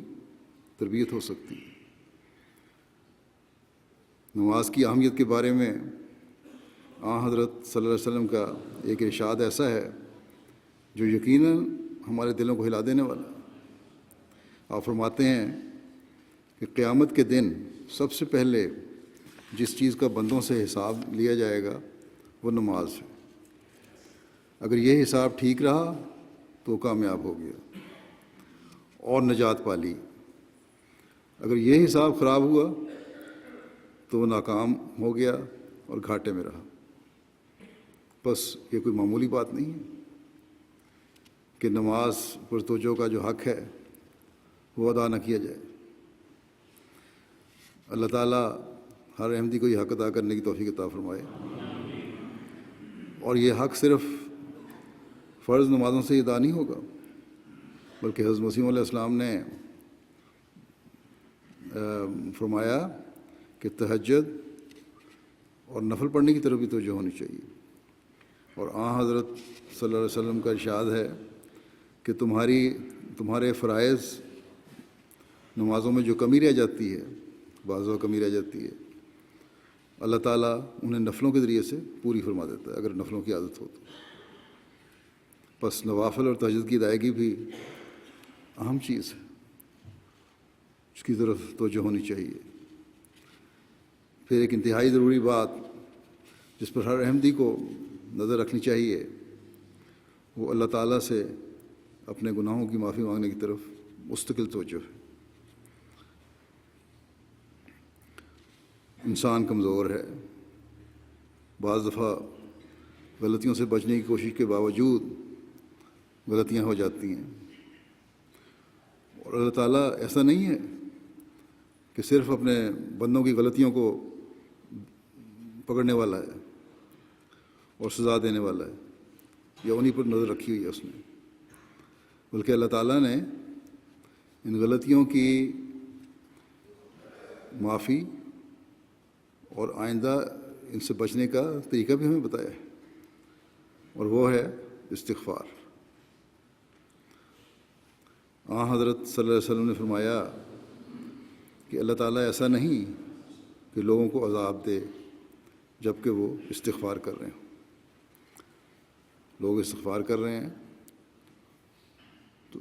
تربیت ہو سکتی ہے۔ نماز کی اہمیت کے بارے میں حضرت صلی اللہ علیہ وسلم کا ایک ارشاد ایسا ہے جو یقیناً ہمارے دلوں کو ہلا دینے والا ہے۔ آپ فرماتے ہیں کہ قیامت کے دن سب سے پہلے جس چیز کا بندوں سے حساب لیا جائے گا وہ نماز ہے۔ اگر یہ حساب ٹھیک رہا تو وہ کامیاب ہو گیا اور نجات پا لی، اگر یہ حساب خراب ہوا تو وہ ناکام ہو گیا اور گھاٹے میں رہا۔ بس یہ کوئی معمولی بات نہیں ہے کہ نماز پر توجہ کا جو حق ہے وہ ادا نہ کیا جائے۔ اللہ تعالیٰ ہر احمدی کو یہ حق ادا کرنے کی توفیق عطا فرمائے، اور یہ حق صرف فرض نمازوں سے ادا نہیں ہوگا بلکہ حضرت مسیح علیہ السلام نے فرمایا کہ تہجد اور نفل پڑھنے کی طرف بھی توجہ ہونی چاہیے. اور حضرت صلی اللہ علیہ وسلم کا ارشاد ہے کہ تمہارے فرائض نمازوں میں جو کمی رہ جاتی ہے، بعض وقت کمی رہ جاتی ہے، اللہ تعالیٰ انہیں نفلوں کے ذریعے سے پوری فرما دیتا ہے، اگر نفلوں کی عادت ہو تو. بس نوافل اور تہجد کی ادائیگی بھی اہم چیز ہے، اس کی طرف توجہ ہونی چاہیے. پھر ایک انتہائی ضروری بات جس پر ہر احمدی کو نظر رکھنی چاہیے، وہ اللہ تعالیٰ سے اپنے گناہوں کی معافی مانگنے کی طرف مستقل توجہ ہے. انسان کمزور ہے، بعض دفعہ غلطیوں سے بچنے کی کوشش کے باوجود غلطیاں ہو جاتی ہیں. اور اللہ تعالیٰ ایسا نہیں ہے کہ صرف اپنے بندوں کی غلطیوں کو پکڑنے والا ہے اور سزا دینے والا ہے یا انہی پر نظر رکھی ہوئی ہے اس نے، بلکہ اللہ تعالیٰ نے ان غلطیوں کی معافی اور آئندہ ان سے بچنے کا طریقہ بھی ہمیں بتایا ہے، اور وہ ہے استغفار. حضرت صلی اللہ علیہ وسلم نے فرمایا کہ اللہ تعالیٰ ایسا نہیں کہ لوگوں کو عذاب دے جب کہ وہ استغفار کر رہے ہوں. لوگ استغفار کر رہے ہیں تو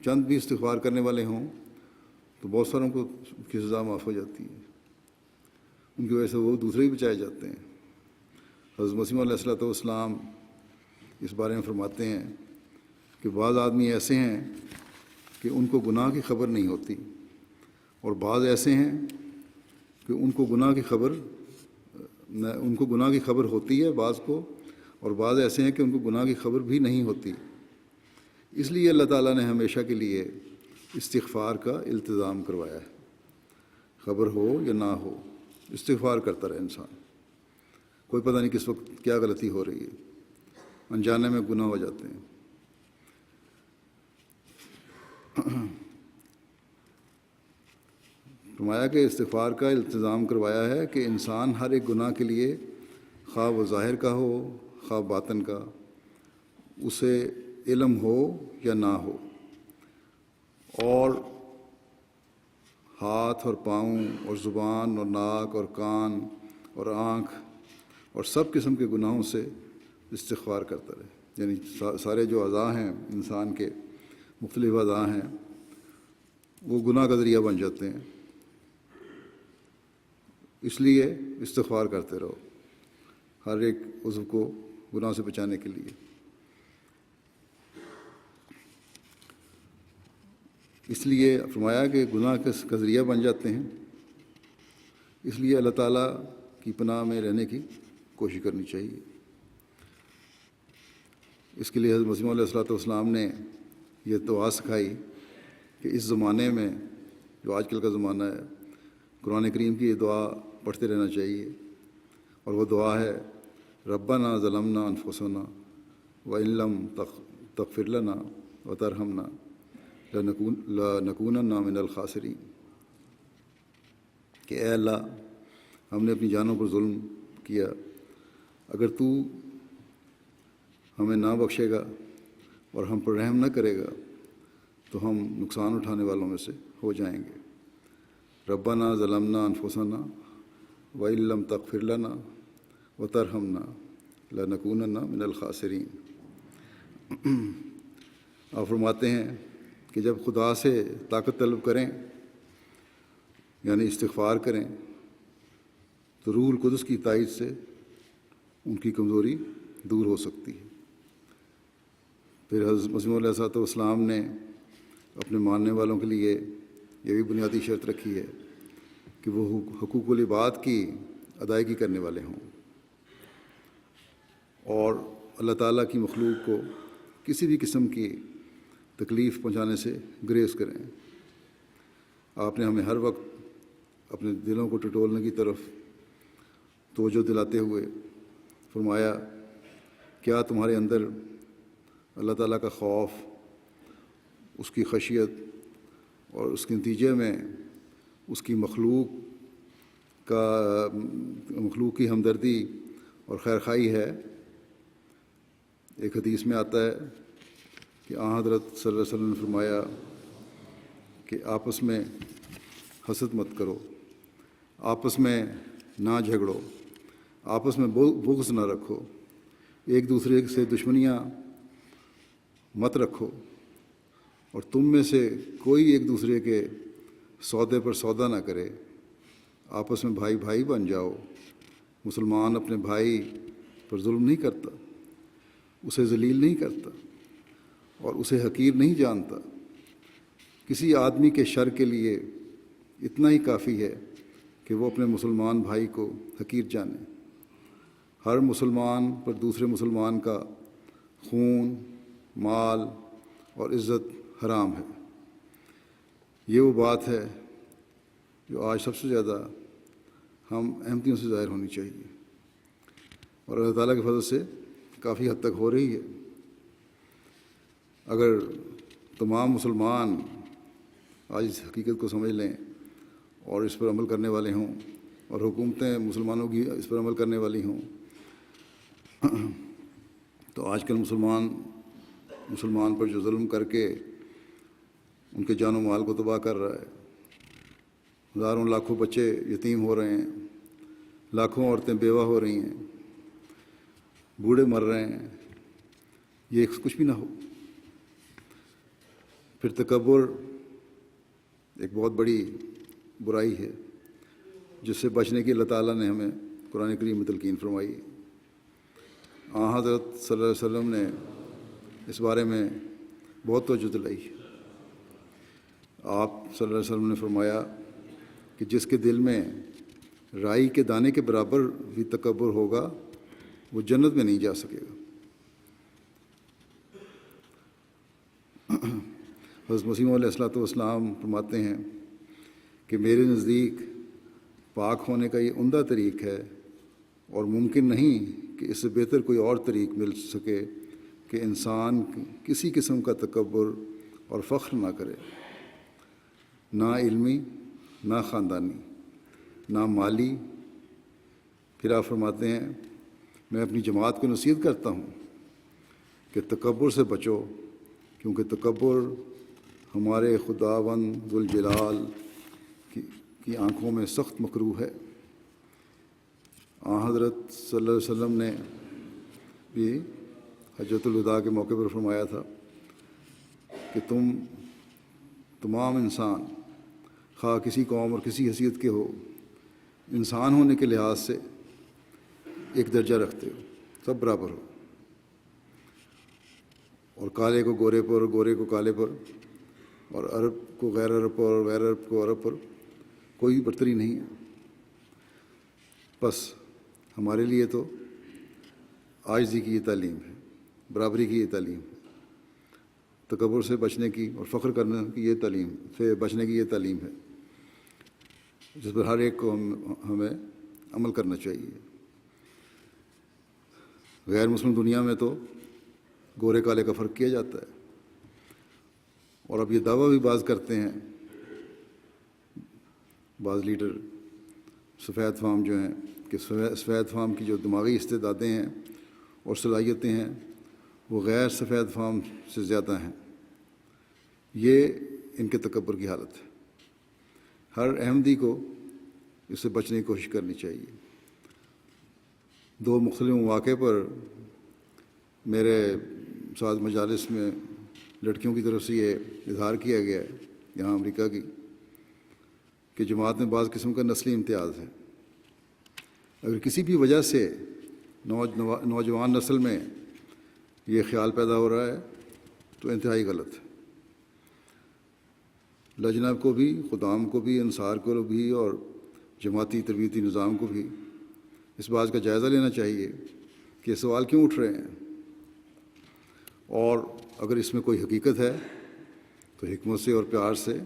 چند بھی استغفار کرنے والے ہوں تو بہت ساروں کو کی سزا معاف ہو جاتی ہے، ان کی وجہ سے وہ دوسرے بھی بچائے جاتے ہیں. حضرت مسیح علیہ الصلوۃ والسلام اس بارے میں فرماتے ہیں کہ بعض آدمی ایسے ہیں کہ ان کو گناہ کی خبر نہیں ہوتی، اور بعض ایسے ہیں کہ ان کو گناہ کی خبر ہوتی ہے بعض کو، اور بعض ایسے ہیں کہ ان کو گناہ کی خبر بھی نہیں ہوتی. اس لیے اللہ تعالیٰ نے ہمیشہ کے لیے استغفار کا التزام کروایا ہے. خبر ہو یا نہ ہو، استغفار کرتا رہے انسان. کوئی پتہ نہیں کس وقت کیا غلطی ہو رہی ہے، انجانے میں گناہ ہو جاتے ہیں. فرمایا کہ استغفار کا التزام کروایا ہے کہ انسان ہر ایک گناہ کے لیے، خواہ وہ ظاہر کا ہو خواہ باطن کا، اسے علم ہو یا نہ ہو، اور ہاتھ اور پاؤں اور زبان اور ناک اور کان اور آنکھ اور سب قسم کے گناہوں سے استغفار کرتا رہے. یعنی سارے جو اعضاء ہیں انسان کے، مختلف اعضاء ہیں، وہ گناہ کا ذریعہ بن جاتے ہیں. اس لیے استغفار کرتے رہو ہر ایک عضو کو گناہ سے بچانے کے لیے. اس لیے فرمایا کہ گناہ کا ذریعہ بن جاتے ہیں، اس لیے اللہ تعالیٰ کی پناہ میں رہنے کی کوشش کرنی چاہیے. اس کے لیے حضرت مسیح علیہ الصلوۃ والسلام نے یہ دعا سکھائی کہ اس زمانے میں جو آج کل کا زمانہ ہے، قرآن کریم کی یہ دعا پڑھتے رہنا چاہیے. اور وہ دعا ہے ربنا ظلمنا انفسنا وان لم تغفر لنا وترحمنا لنکونن من الخاسرین. کہ اے اللہ، ہم نے اپنی جانوں پر ظلم کیا، اگر تو ہمیں نہ بخشے گا اور ہم پر رحم نہ کرے گا تو ہم نقصان اٹھانے والوں میں سے ہو جائیں گے. ربنا ظلمنا انفسنا وان لم تغفر لنا وترحمنا لنکونن من الخاسرین. آپ فرماتے ہیں کہ جب خدا سے طاقت طلب کریں، یعنی استغفار کریں، تو روح القدس کی تائید سے ان کی کمزوری دور ہو سکتی ہے. پھر حضرت مسیح علیہ الصلوۃ والسلام نے اپنے ماننے والوں کے لیے یہ بھی بنیادی شرط رکھی ہے کہ وہ حقوق العباد کی ادائیگی کرنے والے ہوں اور اللہ تعالیٰ کی مخلوق کو کسی بھی قسم کی تکلیف پہنچانے سے گریز کریں. آپ نے ہمیں ہر وقت اپنے دلوں کو ٹٹولنے کی طرف توجہ دلاتے ہوئے فرمایا، کیا تمہارے اندر اللہ تعالیٰ کا خوف، اس کی خشیت اور اس کے نتیجے میں اس کی مخلوق کا مخلوق کی ہمدردی اور خیر خواہی ہے۔ ایک حدیث میں آتا ہے کہ آن حضرت صلی اللہ علیہ وسلم نے فرمایا کہ آپس میں حسد مت کرو، آپس میں نہ جھگڑو، آپس میں بغض نہ رکھو، ایک دوسرے سے دشمنیاں مت رکھو، اور تم میں سے کوئی ایک دوسرے کے سودے پر سودا نہ کرے، آپس میں بھائی بھائی بن جاؤ۔ مسلمان اپنے بھائی پر ظلم نہیں کرتا، اسے ذلیل نہیں کرتا اور اسے حقیر نہیں جانتا۔ کسی آدمی کے شر کے لیے اتنا ہی کافی ہے کہ وہ اپنے مسلمان بھائی کو حقیر جانے۔ ہر مسلمان پر دوسرے مسلمان کا خون، مال اور عزت حرام ہے۔ یہ وہ بات ہے جو آج سب سے زیادہ ہم احمدیوں سے ظاہر ہونی چاہیے، اور اللہ تعالیٰ کے فضل سے کافی حد تک ہو رہی ہے۔ اگر تمام مسلمان آج اس حقیقت کو سمجھ لیں اور اس پر عمل کرنے والے ہوں، اور حکومتیں مسلمانوں کی اس پر عمل کرنے والی ہوں، تو آج کل مسلمان پر جو ظلم کر کے ان کے جان و مال کو تباہ کر رہا ہے، ہزاروں لاکھوں بچے یتیم ہو رہے ہیں، لاکھوں عورتیں بیوہ ہو رہی ہیں، بوڑھے مر رہے ہیں، یہ کچھ بھی نہ ہو۔ پھر تکبر ایک بہت بڑی برائی ہے جس سے بچنے کی اللہ تعالیٰ نے ہمیں قرآن کریم میں تلقین فرمائی۔ آن حضرت صلی اللہ علیہ وسلم نے اس بارے میں بہت توجہ دلائی۔ آپ صلی اللہ علیہ وسلم نے فرمایا کہ جس کے دل میں رائی کے دانے کے برابر بھی تکبر ہوگا وہ جنت میں نہیں جا سکے گا۔ حضرت مسیح علیہ الصلوۃ والسلام فرماتے ہیں کہ میرے نزدیک پاک ہونے کا یہ عمدہ طریق ہے، اور ممکن نہیں کہ اس سے بہتر کوئی اور طریق مل سکے کہ انسان کسی قسم کا تکبر اور فخر نہ کرے، نہ علمی، نہ خاندانی، نہ مالی۔ پھر آپ فرماتے ہیں میں اپنی جماعت کو نصیحت کرتا ہوں کہ تکبر سے بچو، کیونکہ تکبر ہمارے خداوند ذوالجلال کی آنکھوں میں سخت مکروہ ہے۔ آن حضرت صلی اللہ علیہ وسلم نے بھی حجۃ الوداع کے موقع پر فرمایا تھا کہ تمام انسان خواہ کسی قوم اور کسی حیثیت کے ہو، انسان ہونے کے لحاظ سے ایک درجہ رکھتے ہو، سب برابر ہو، اور کالے کو گورے پر، اور گورے کو کالے پر، اور عرب کو غیر عرب پر، اور غیر عرب کو عرب پر کوئی برتری نہیں ہے۔ بس ہمارے لیے تو عاجزی کی یہ تعلیم ہے، برابری کی یہ تعلیم ہے، تکبر سے بچنے کی اور فخر کرنے کی یہ تعلیم سے بچنے کی یہ تعلیم ہے، جس پر ہر ایک کو ہمیں عمل کرنا چاہیے۔ غیر مسلم دنیا میں تو گورے کالے کا فرق کیا جاتا ہے، اور اب یہ دعویٰ بھی بعض کرتے ہیں، بعض لیڈر سفید فام جو ہیں، کہ سفید فام کی جو دماغی استعدادیں ہیں اور صلاحیتیں ہیں وہ غیر سفید فام سے زیادہ ہیں۔ یہ ان کے تکبر کی حالت ہے۔ ہر احمدی کو اس سے بچنے کی کوشش کرنی چاہیے۔ دو مختلف مواقع پر میرے ساتھ مجالس میں لڑکیوں کی طرف سے یہ اظہار کیا گیا ہے یہاں امریکہ کی، کہ جماعت میں بعض قسم کا نسلی امتیاز ہے۔ اگر کسی بھی وجہ سے نوجوان نسل میں یہ خیال پیدا ہو رہا ہے تو انتہائی غلط ہے۔ لجنہ کو بھی، خدام کو بھی، انصار کو بھی، اور جماعتی تربیتی نظام کو بھی اس بات کا جائزہ لینا چاہیے کہ یہ سوال کیوں اٹھ رہے ہیں، اور اگر اس میں کوئی حقیقت ہے تو حکمت سے اور پیار سے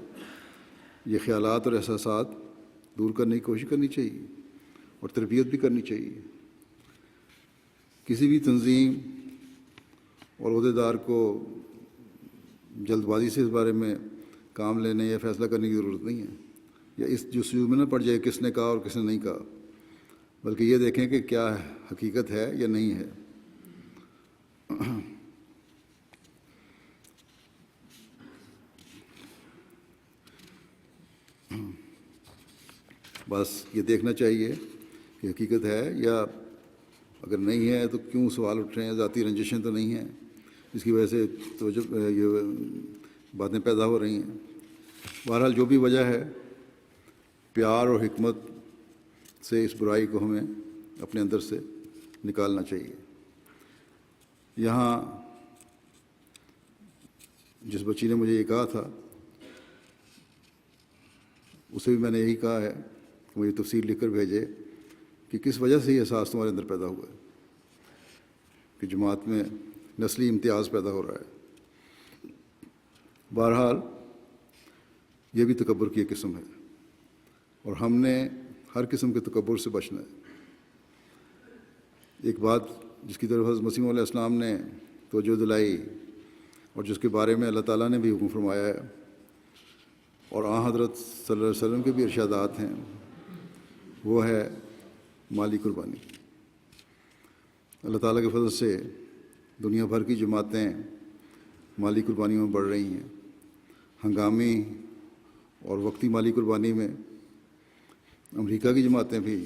یہ خیالات اور احساسات دور کرنے کی کوشش کرنی چاہیے اور تربیت بھی کرنی چاہیے۔ کسی بھی تنظیم اور عہدیدار کو جلد بازی سے اس بارے میں کام لینے یا فیصلہ کرنے کی ضرورت نہیں ہے۔ یا اس جستجو میں نہ پڑ جائے کس نے کہا اور کس نے نہیں کہا، بلکہ یہ دیکھیں کہ کیا حقیقت ہے یا نہیں ہے۔ بس یہ دیکھنا چاہیے کہ حقیقت ہے، یا اگر نہیں ہے تو کیوں سوال اٹھ رہے ہیں، ذاتی رنجشیں تو نہیں ہیں جس کی وجہ سے یہ باتیں پیدا ہو رہی ہیں۔ بہرحال جو بھی وجہ ہے، پیار اور حکمت سے اس برائی کو ہمیں اپنے اندر سے نکالنا چاہیے۔ یہاں جس بچی نے مجھے یہ کہا تھا، اسے بھی میں نے یہی کہا ہے کہ مجھے تفصیل لکھ کر بھیجے کہ کس وجہ سے یہ احساس تمہارے اندر پیدا ہوا ہے کہ جماعت میں نسلی امتیاز پیدا ہو رہا ہے۔ بہرحال یہ بھی تکبر کی ایک قسم ہے، اور ہم نے ہر قسم کے تکبر سے بچنا ہے۔ ایک بات جس کی طرف حضرت مسیح علیہ السلام نے توجہ دلائی اور جس کے بارے میں اللہ تعالیٰ نے بھی حکم فرمایا ہے، اور حضرت صلی اللہ علیہ وسلم کے بھی ارشادات ہیں، وہ ہے مالی قربانی۔ اللہ تعالیٰ کے فضل سے دنیا بھر کی جماعتیں مالی قربانی میں بڑھ رہی ہیں۔ ہنگامی اور وقتی مالی قربانی میں امریکہ کی جماعتیں بھی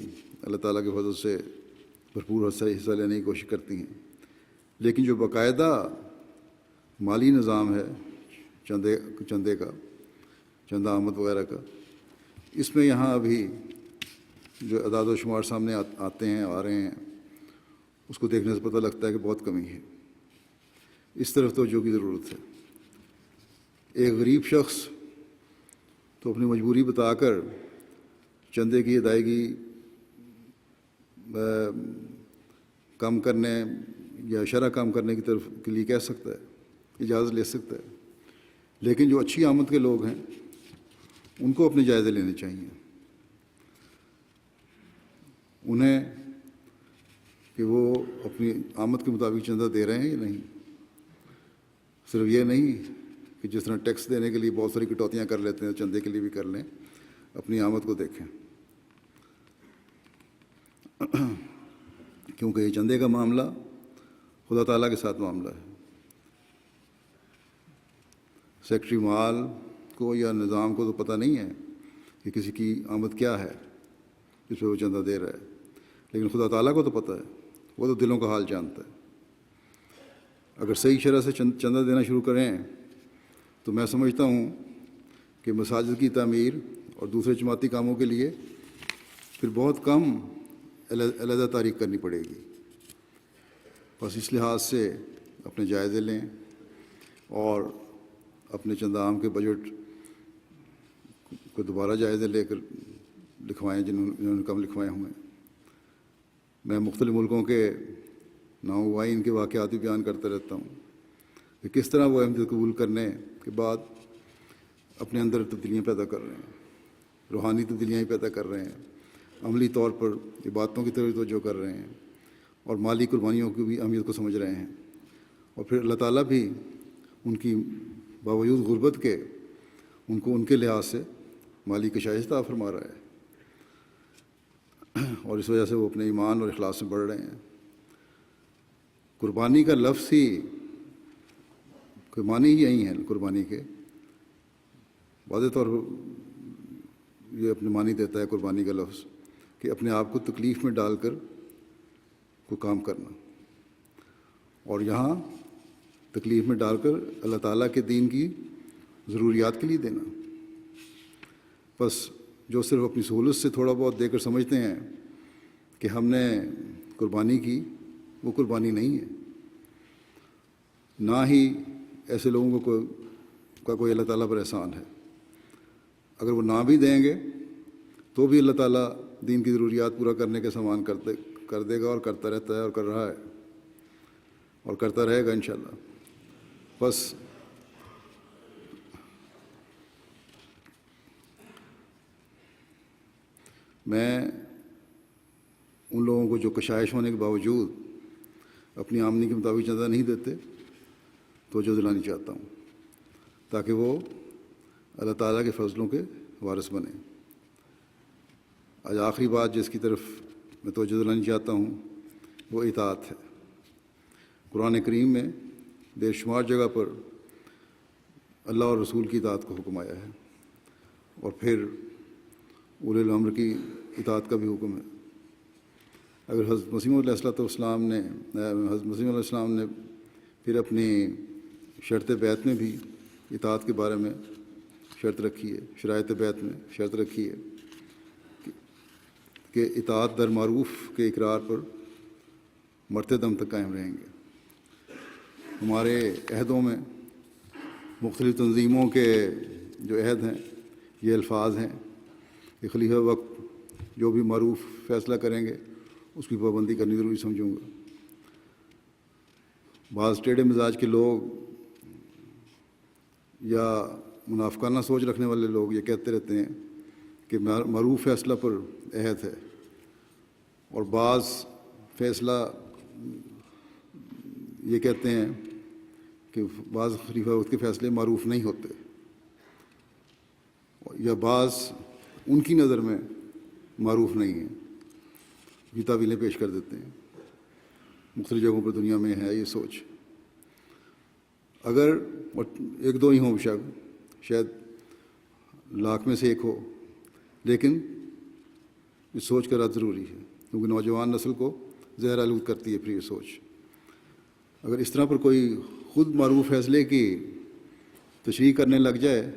اللہ تعالیٰ کے فضل سے بھرپور حصہ لینے کی کوشش کرتی ہیں، لیکن جو باقاعدہ مالی نظام ہے چندے کا، چندہ آمد وغیرہ کا، اس میں یہاں ابھی جو اعداد و شمار سامنے آتے ہیں، آ رہے ہیں، اس کو دیکھنے سے پتہ لگتا ہے کہ بہت کمی ہے۔ اس طرف توجہ کی ضرورت ہے۔ ایک غریب شخص تو اپنی مجبوری بتا کر چندے کی ادائیگی کم کرنے یا شرح کم کرنے کی طرف کے لیے کہہ سکتا ہے، اجازت لے سکتا ہے، لیکن جو اچھی آمد کے لوگ ہیں ان کو اپنے جائزے لینے چاہیے، انہیں کہ وہ اپنی آمد کے مطابق چندہ دے رہے ہیں یا نہیں۔ صرف یہ نہیں کہ جس طرح ٹیکس دینے کے لیے بہت ساری کٹوتیاں کر لیتے ہیں، چندے کے لیے بھی کر لیں، اپنی آمد کو دیکھیں، کیونکہ یہ چندے کا معاملہ خدا تعالیٰ کے ساتھ معاملہ ہے۔ سیکٹری مال کو یا نظام کو تو پتہ نہیں ہے کہ کسی کی آمد کیا ہے جس پہ وہ چندہ دے رہا ہے، لیکن خدا تعالیٰ کو تو پتہ ہے، وہ تو دلوں کا حال جانتا ہے۔ اگر صحیح شرح سے چندہ دینا شروع کریں تو میں سمجھتا ہوں کہ مساجد کی تعمیر اور دوسرے جماعتی کاموں کے لیے پھر بہت کم علیحدہ تاریخ کرنی پڑے گی۔ بس اس لحاظ سے اپنے جائزے لیں اور اپنے چندہ عام کے بجٹ کو دوبارہ جائزے لے کر لکھوائیں جنہوں نے کم لکھوائے ہوئے ہیں۔ میں مختلف ملکوں کے ناموبائن کے واقعات بھی بیان کرتا رہتا ہوں کہ کس طرح وہ احمدیت قبول کرنے کے بعد اپنے اندر تبدیلیاں پیدا کر رہے ہیں، روحانی تبدیلیاں ہی پیدا کر رہے ہیں، عملی طور پر عبادتوں کی طرف توجہ کر رہے ہیں، اور مالی قربانیوں کی بھی اہمیت کو سمجھ رہے ہیں، اور پھر اللہ تعالیٰ بھی ان کی باوجود غربت کے ان کو ان کے لحاظ سے مالی کشائش عطا فرما رہا ہے، اور اس وجہ سے وہ اپنے ایمان اور اخلاص میں بڑھ رہے ہیں۔ قربانی کا لفظ ہی معنی ہی یہی ہیں قربانی کے، واضح طور پر یہ اپنے معنی دیتا ہے قربانی کا لفظ کہ اپنے آپ کو تکلیف میں ڈال کر کوئی کام کرنا، اور یہاں تکلیف میں ڈال کر اللہ تعالیٰ کے دین کی ضروریات کے لیے دینا۔ بس جو صرف اپنی سہولت سے تھوڑا بہت دے کر سمجھتے ہیں کہ ہم نے قربانی کی، وہ قربانی نہیں ہے۔ نہ ہی ایسے لوگوں کا کوئی اللہ تعالیٰ پر احسان ہے۔ اگر وہ نہ بھی دیں گے تو بھی اللہ تعالیٰ دین کی ضروریات پورا کرنے کے سامان کر دے گا، اور کرتا رہتا ہے اور کر رہا ہے اور کرتا رہے گا انشاءاللہ۔ بس میں ان لوگوں کو جو کشائش ہونے کے باوجود اپنی آمدنی کے مطابق چندہ نہیں دیتے توجہ دلانی چاہتا ہوں، تاکہ وہ اللہ تعالیٰ کے فضلوں کے وارث بنیں۔ آج آخری بات جس کی طرف میں توجہ دلانا چاہتا ہوں وہ اطاعت ہے۔ قرآن کریم میں بے شمار جگہ پر اللہ اور رسول کی اطاعت کو حکم آیا ہے، اور پھر اولی الامر کی اطاعت کا بھی حکم ہے۔ اگر حضرت مسیح علیہ السلام نے پھر اپنی شرط بیعت میں بھی اطاعت کے بارے میں شرط رکھی ہے، شرائط بیعت میں شرط رکھی ہے کہ اطاعت در معروف کے اقرار پر مرتے دم تک قائم رہیں گے۔ ہمارے عہدوں میں مختلف تنظیموں کے جو عہد ہیں یہ الفاظ ہیں کہ خلیفہ وقت جو بھی معروف فیصلہ کریں گے اس کی پابندی کرنی ضروری سمجھوں گا۔ بعض ٹیڑھے مزاج کے لوگ یا منافقانہ سوچ رکھنے والے لوگ یہ کہتے رہتے ہیں کہ معروف فیصلہ پر عہد ہے، اور بعض فیصلہ یہ کہتے ہیں کہ بعض خلیفہ وقت کے فیصلے معروف نہیں ہوتے، یا بعض ان کی نظر میں معروف نہیں ہیں، یہ تعویلیں پیش کر دیتے ہیں۔ مختلف جگہوں پر دنیا میں ہے یہ سوچ۔ اگر ایک دو ہی ہوں شاید لاکھ میں سے ایک ہو، لیکن اس سوچ کا رد ضروری ہے، کیونکہ نوجوان نسل کو زہر آلود کرتی ہے پھر یہ سوچ۔ اگر اس طرح پر کوئی خود معروف فیصلے کی تشریح کرنے لگ جائے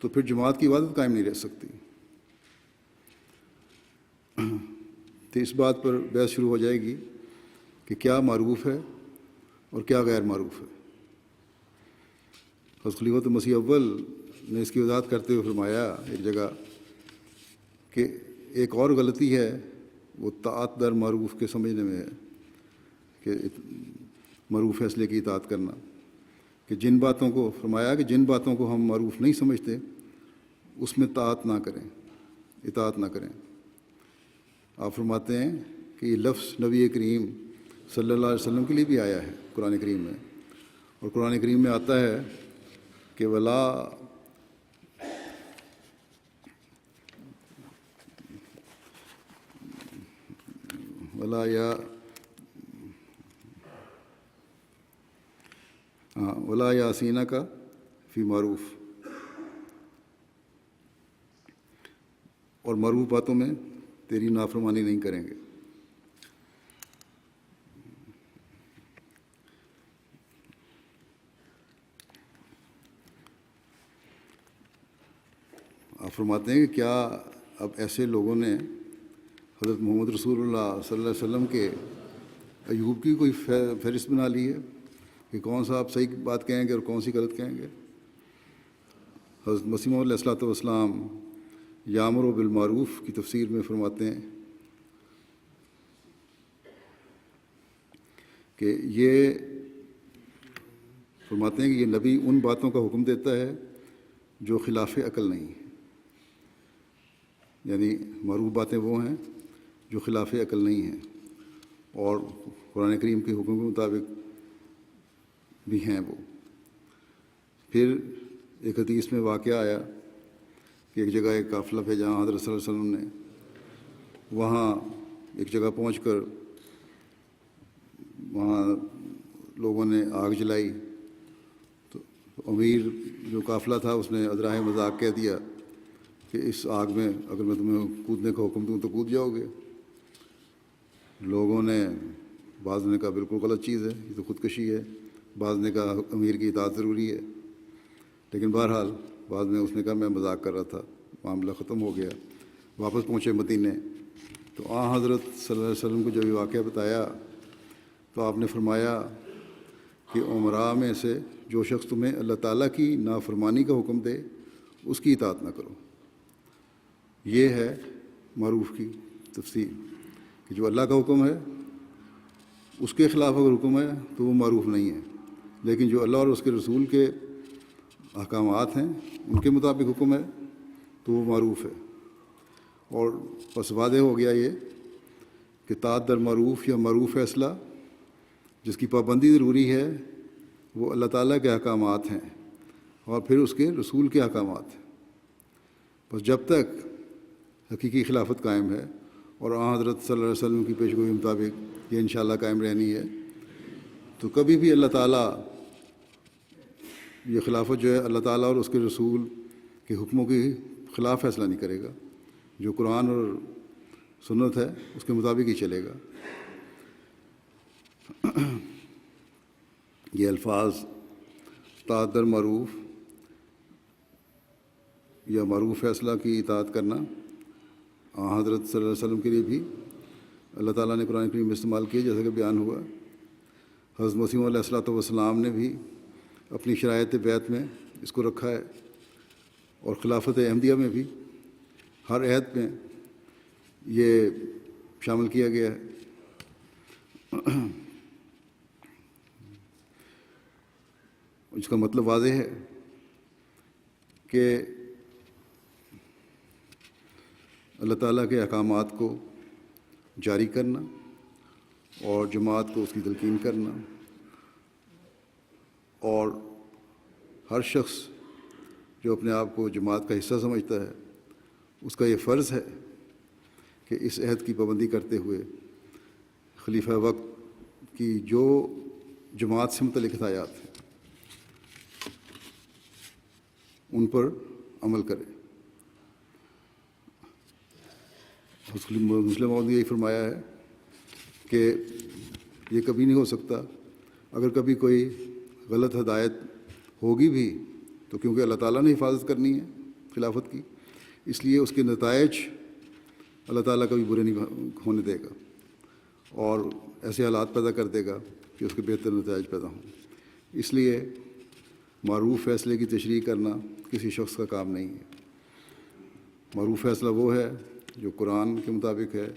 تو پھر جماعت کی عبادت قائم نہیں رہ سکتی۔ تو اس بات پر بحث شروع ہو جائے گی کہ کیا معروف ہے اور کیا غیر معروف ہے۔ حضرت خلیفۃ مسیح اول نے اس کی وضاحت کرتے ہوئے فرمایا ایک جگہ کہ ایک اور غلطی ہے وہ طاعت در معروف کے سمجھنے میں ہے، کہ معروف فیصلے کی اطاعت کرنا، کہ جن باتوں کو فرمایا کہ جن باتوں کو ہم معروف نہیں سمجھتے اس میں طاعت نہ کریں، اطاعت نہ کریں۔ آپ فرماتے ہیں کہ یہ لفظ نبی کریم صلی اللہ علیہ وسلم کے لیے بھی آیا ہے قرآن کریم میں، اور قرآن کریم میں آتا ہے کہ ولا یاسینہ کا فی معروف، اور معروف باتوں میں تیری نافرمانی نہیں کریں گے۔ آپ فرماتے ہیں کہ کیا اب ایسے لوگوں نے حضرت محمد رسول اللہ صلی اللہ علیہ وسلم کے ایوب کی کوئی فہرست بنا لی ہے کہ کون سا آپ صحیح بات کہیں گے اور کون سی غلط کہیں گے؟ حضرت مسیح علیہ السلام یامر و بالمعروف کی تفسیر میں فرماتے ہیں کہ یہ نبی ان باتوں کا حکم دیتا ہے جو خلاف عقل نہیں ہیں، یعنی معروف باتیں وہ ہیں جو خلاف عقل نہیں ہیں، اور قرآن کریم کے حکم کے مطابق بھی ہیں وہ۔ پھر ایک حدیث میں واقعہ آیا کہ ایک جگہ ایک قافلہ بھیجا حضرت صلی اللہ علیہ وسلم نے، وہاں ایک جگہ پہنچ کر وہاں لوگوں نے آگ جلائی، تو امیر جو قافلہ تھا اس نے ادراہ مذاق کہہ دیا کہ اس آگ میں اگر میں تمہیں کودنے کا حکم دوں تو کود جاؤ گے۔ لوگوں نے، بعض نے کہا بالکل غلط چیز ہے، یہ تو خودکشی ہے، بعض نے کہا امیر کی اطاعت ضروری ہے، لیکن بہرحال بعد میں اس نے کہا میں مذاق کر رہا تھا، معاملہ ختم ہو گیا۔ واپس پہنچے مدینے تو حضرت صلی اللہ علیہ وسلم کو جب یہ واقعہ بتایا تو آپ نے فرمایا کہ عمراء میں سے جو شخص تمہیں اللہ تعالیٰ کی نافرمانی کا حکم دے اس کی اطاعت نہ کرو۔ یہ ہے معروف کی تفسیر کہ جو اللہ کا حکم ہے اس کے خلاف اگر حکم ہے تو وہ معروف نہیں ہے، لیکن جو اللہ اور اس کے رسول کے احکامات ہیں ان کے مطابق حکم ہے تو وہ معروف ہے۔ اور بس واضح ہو گیا یہ کہ طاعت در معروف یا معروف فیصلہ جس کی پابندی ضروری ہے وہ اللہ تعالیٰ کے احکامات ہیں اور پھر اس کے رسول کے احکامات ہیں۔ بس جب تک حقیقی خلافت قائم ہے اور حضرت صلی اللہ علیہ وسلم کی پیشگوئی کے مطابق یہ انشاءاللہ قائم رہنی ہے، تو کبھی بھی اللہ تعالیٰ یہ خلافت جو ہے اللہ تعالیٰ اور اس کے رسول کے حکموں کے خلاف فیصلہ نہیں کرے گا، جو قرآن اور سنت ہے اس کے مطابق ہی چلے گا۔ یہ الفاظ اطاعت در معروف یا معروف فیصلہ کی اطاعت کرنا حضرت صلی اللہ علیہ وسلم کے لیے بھی اللہ تعالیٰ نے قرآن کریم میں استعمال کیا، جیسا کہ بیان ہوا۔ حضرت مسیح علیہ الصلوۃ والسلام نے بھی اپنی شرائط بیعت میں اس کو رکھا ہے، اور خلافت احمدیہ میں بھی ہر عہد میں یہ شامل کیا گیا ہے۔ اس کا مطلب واضح ہے کہ اللہ تعالیٰ کے احکامات کو جاری کرنا اور جماعت کو اس کی تلقین کرنا، اور ہر شخص جو اپنے آپ کو جماعت کا حصہ سمجھتا ہے اس کا یہ فرض ہے کہ اس عہد کی پابندی کرتے ہوئے خلیفہ وقت کی جو جماعت سے متعلق ہدایات ہیں ان پر عمل کرے۔ مسلم نے یہی فرمایا ہے کہ یہ کبھی نہیں ہو سکتا، اگر کبھی کوئی غلط ہدایت ہوگی بھی تو کیونکہ اللہ تعالیٰ نے حفاظت کرنی ہے خلافت کی، اس لیے اس کے نتائج اللہ تعالیٰ کبھی برے نہیں ہونے دے گا اور ایسے حالات پیدا کر دے گا کہ اس کے بہتر نتائج پیدا ہوں۔ اس لیے معروف فیصلے کی تشریح کرنا کسی شخص کا کام نہیں ہے۔ معروف فیصلہ وہ ہے جو قرآن کے مطابق ہے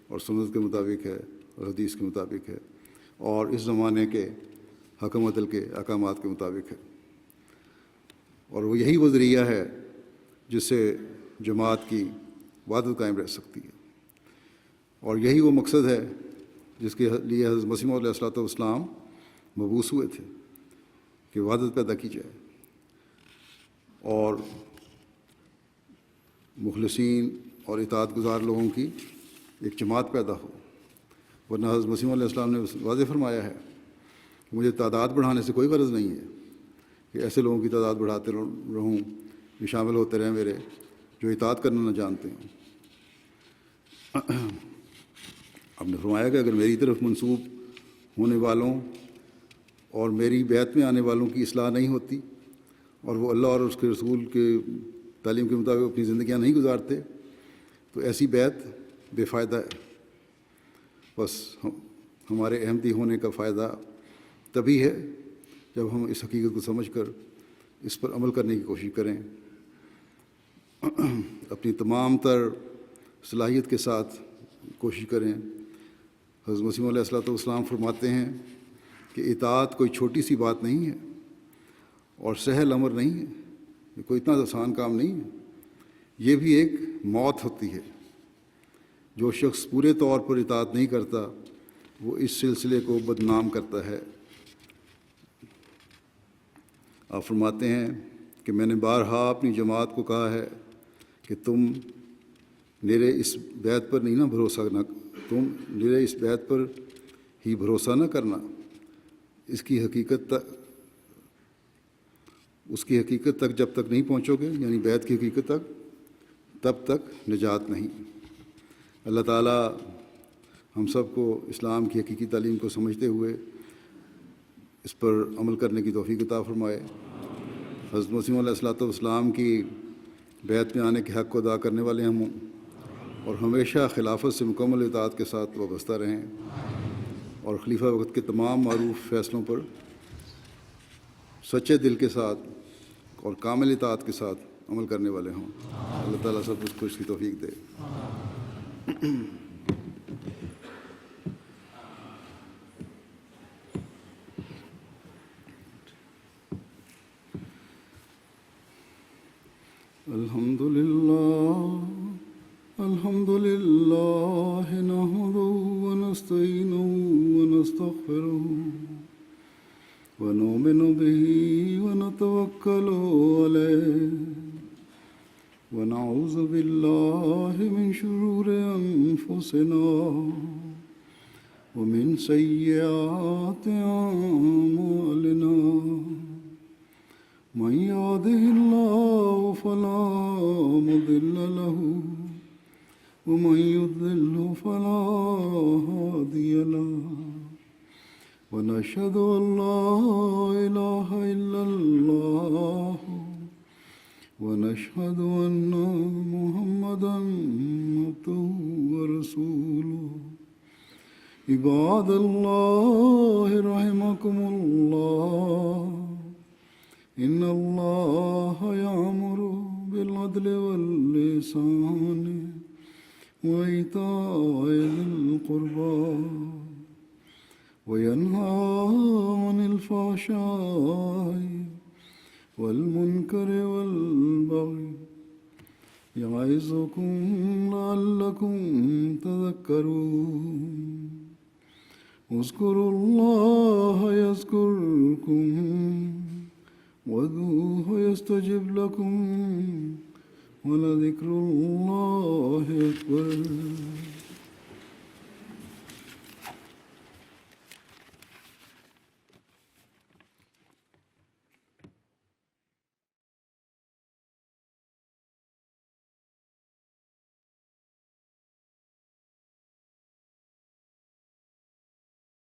اور سنت کے مطابق ہے اور حدیث کے مطابق ہے اور اس زمانے کے حکم عدل کے احکامات کے مطابق ہے، اور وہ یہی وہ ذریعہ ہے جس سے جماعت کی وحدت قائم رہ سکتی ہے، اور یہی وہ مقصد ہے جس کے لیے حضرت مسیح علیہ الصلوۃ والسلام مبعوث ہوئے تھے، کہ وحدت پیدا کی جائے اور مخلصین اور اطاعت گزار لوگوں کی ایک جماعت پیدا ہو۔ ورنہ حضرت مسیح علیہ السلام نے واضح فرمایا ہے کہ مجھے تعداد بڑھانے سے کوئی غرض نہیں ہے، کہ ایسے لوگوں کی تعداد بڑھاتے رہوں جو شامل ہوتے رہیں میرے، جو اطاعت کرنا نہ جانتے ہیں۔ آپ نے فرمایا کہ اگر میری طرف منسوب ہونے والوں اور میری بیعت میں آنے والوں کی اصلاح نہیں ہوتی اور وہ اللہ اور اس کے رسول کے تعلیم کے مطابق اپنی زندگیاں نہیں گزارتے تو ایسی بیعت بے فائدہ ہے۔ بس ہمارے احمدی ہونے کا فائدہ تبھی ہے جب ہم اس حقیقت کو سمجھ کر اس پر عمل کرنے کی کوشش کریں، اپنی تمام تر صلاحیت کے ساتھ کوشش کریں۔ حضرت مسیح علیہ الصلوۃ والسلام فرماتے ہیں کہ اطاعت کوئی چھوٹی سی بات نہیں ہے اور سہل امر نہیں ہے، یہ کوئی اتنا آسان کام نہیں ہے، یہ بھی ایک موت ہوتی ہے۔ جو شخص پورے طور پر اطاعت نہیں کرتا وہ اس سلسلے کو بدنام کرتا ہے۔ آپ فرماتے ہیں کہ میں نے بارہا اپنی جماعت کو کہا ہے کہ تم میرے اس بیعت پر نہیں نہ بھروسہ نہ تم میرے اس بیعت پر ہی بھروسہ نہ کرنا، اس کی حقیقت تک جب تک نہیں پہنچو گے، یعنی بیعت کی حقیقت تک، تب تک نجات نہیں۔ اللہ تعالیٰ ہم سب کو اسلام کی حقیقی تعلیم کو سمجھتے ہوئے اس پر عمل کرنے کی توفیق عطا فرمائے۔ حضرت مسیح علیہ الصلوۃ والسلام کی بیعت میں آنے کے حق کو ادا کرنے والے ہم ہوں اور ہمیشہ خلافت سے مکمل اطاعت کے ساتھ وابستہ رہیں اور خلیفہ وقت کے تمام معروف فیصلوں پر سچے دل کے ساتھ اور کامل اطاعت کے ساتھ عمل کرنے والے ہوں۔ اللہ تعالیٰ سب کچھ کی توفیق دے۔ الحمد لله نحمده ونستعينه ونستغفره ونؤمن به ونتوكل عليه ونعوذ بالله من شرور أنفسنا ومن سيئات أعمالنا من يهده الله فلا مضل له ومن يضلل فلا هادي له ونشهد أن لا إله إلا الله ونشهد أن محمدا عبده ورسوله عباد الله رحمكم الله إن الله يأمر بالعدل والإحسان وإيتاء ذي القربى وينهى عن الفحشاء والمنكر والبغي يعظكم لعلكم تذكرون اذكروا الله يذكركم وادعوه يستجب لكم ولذكر الله أكبر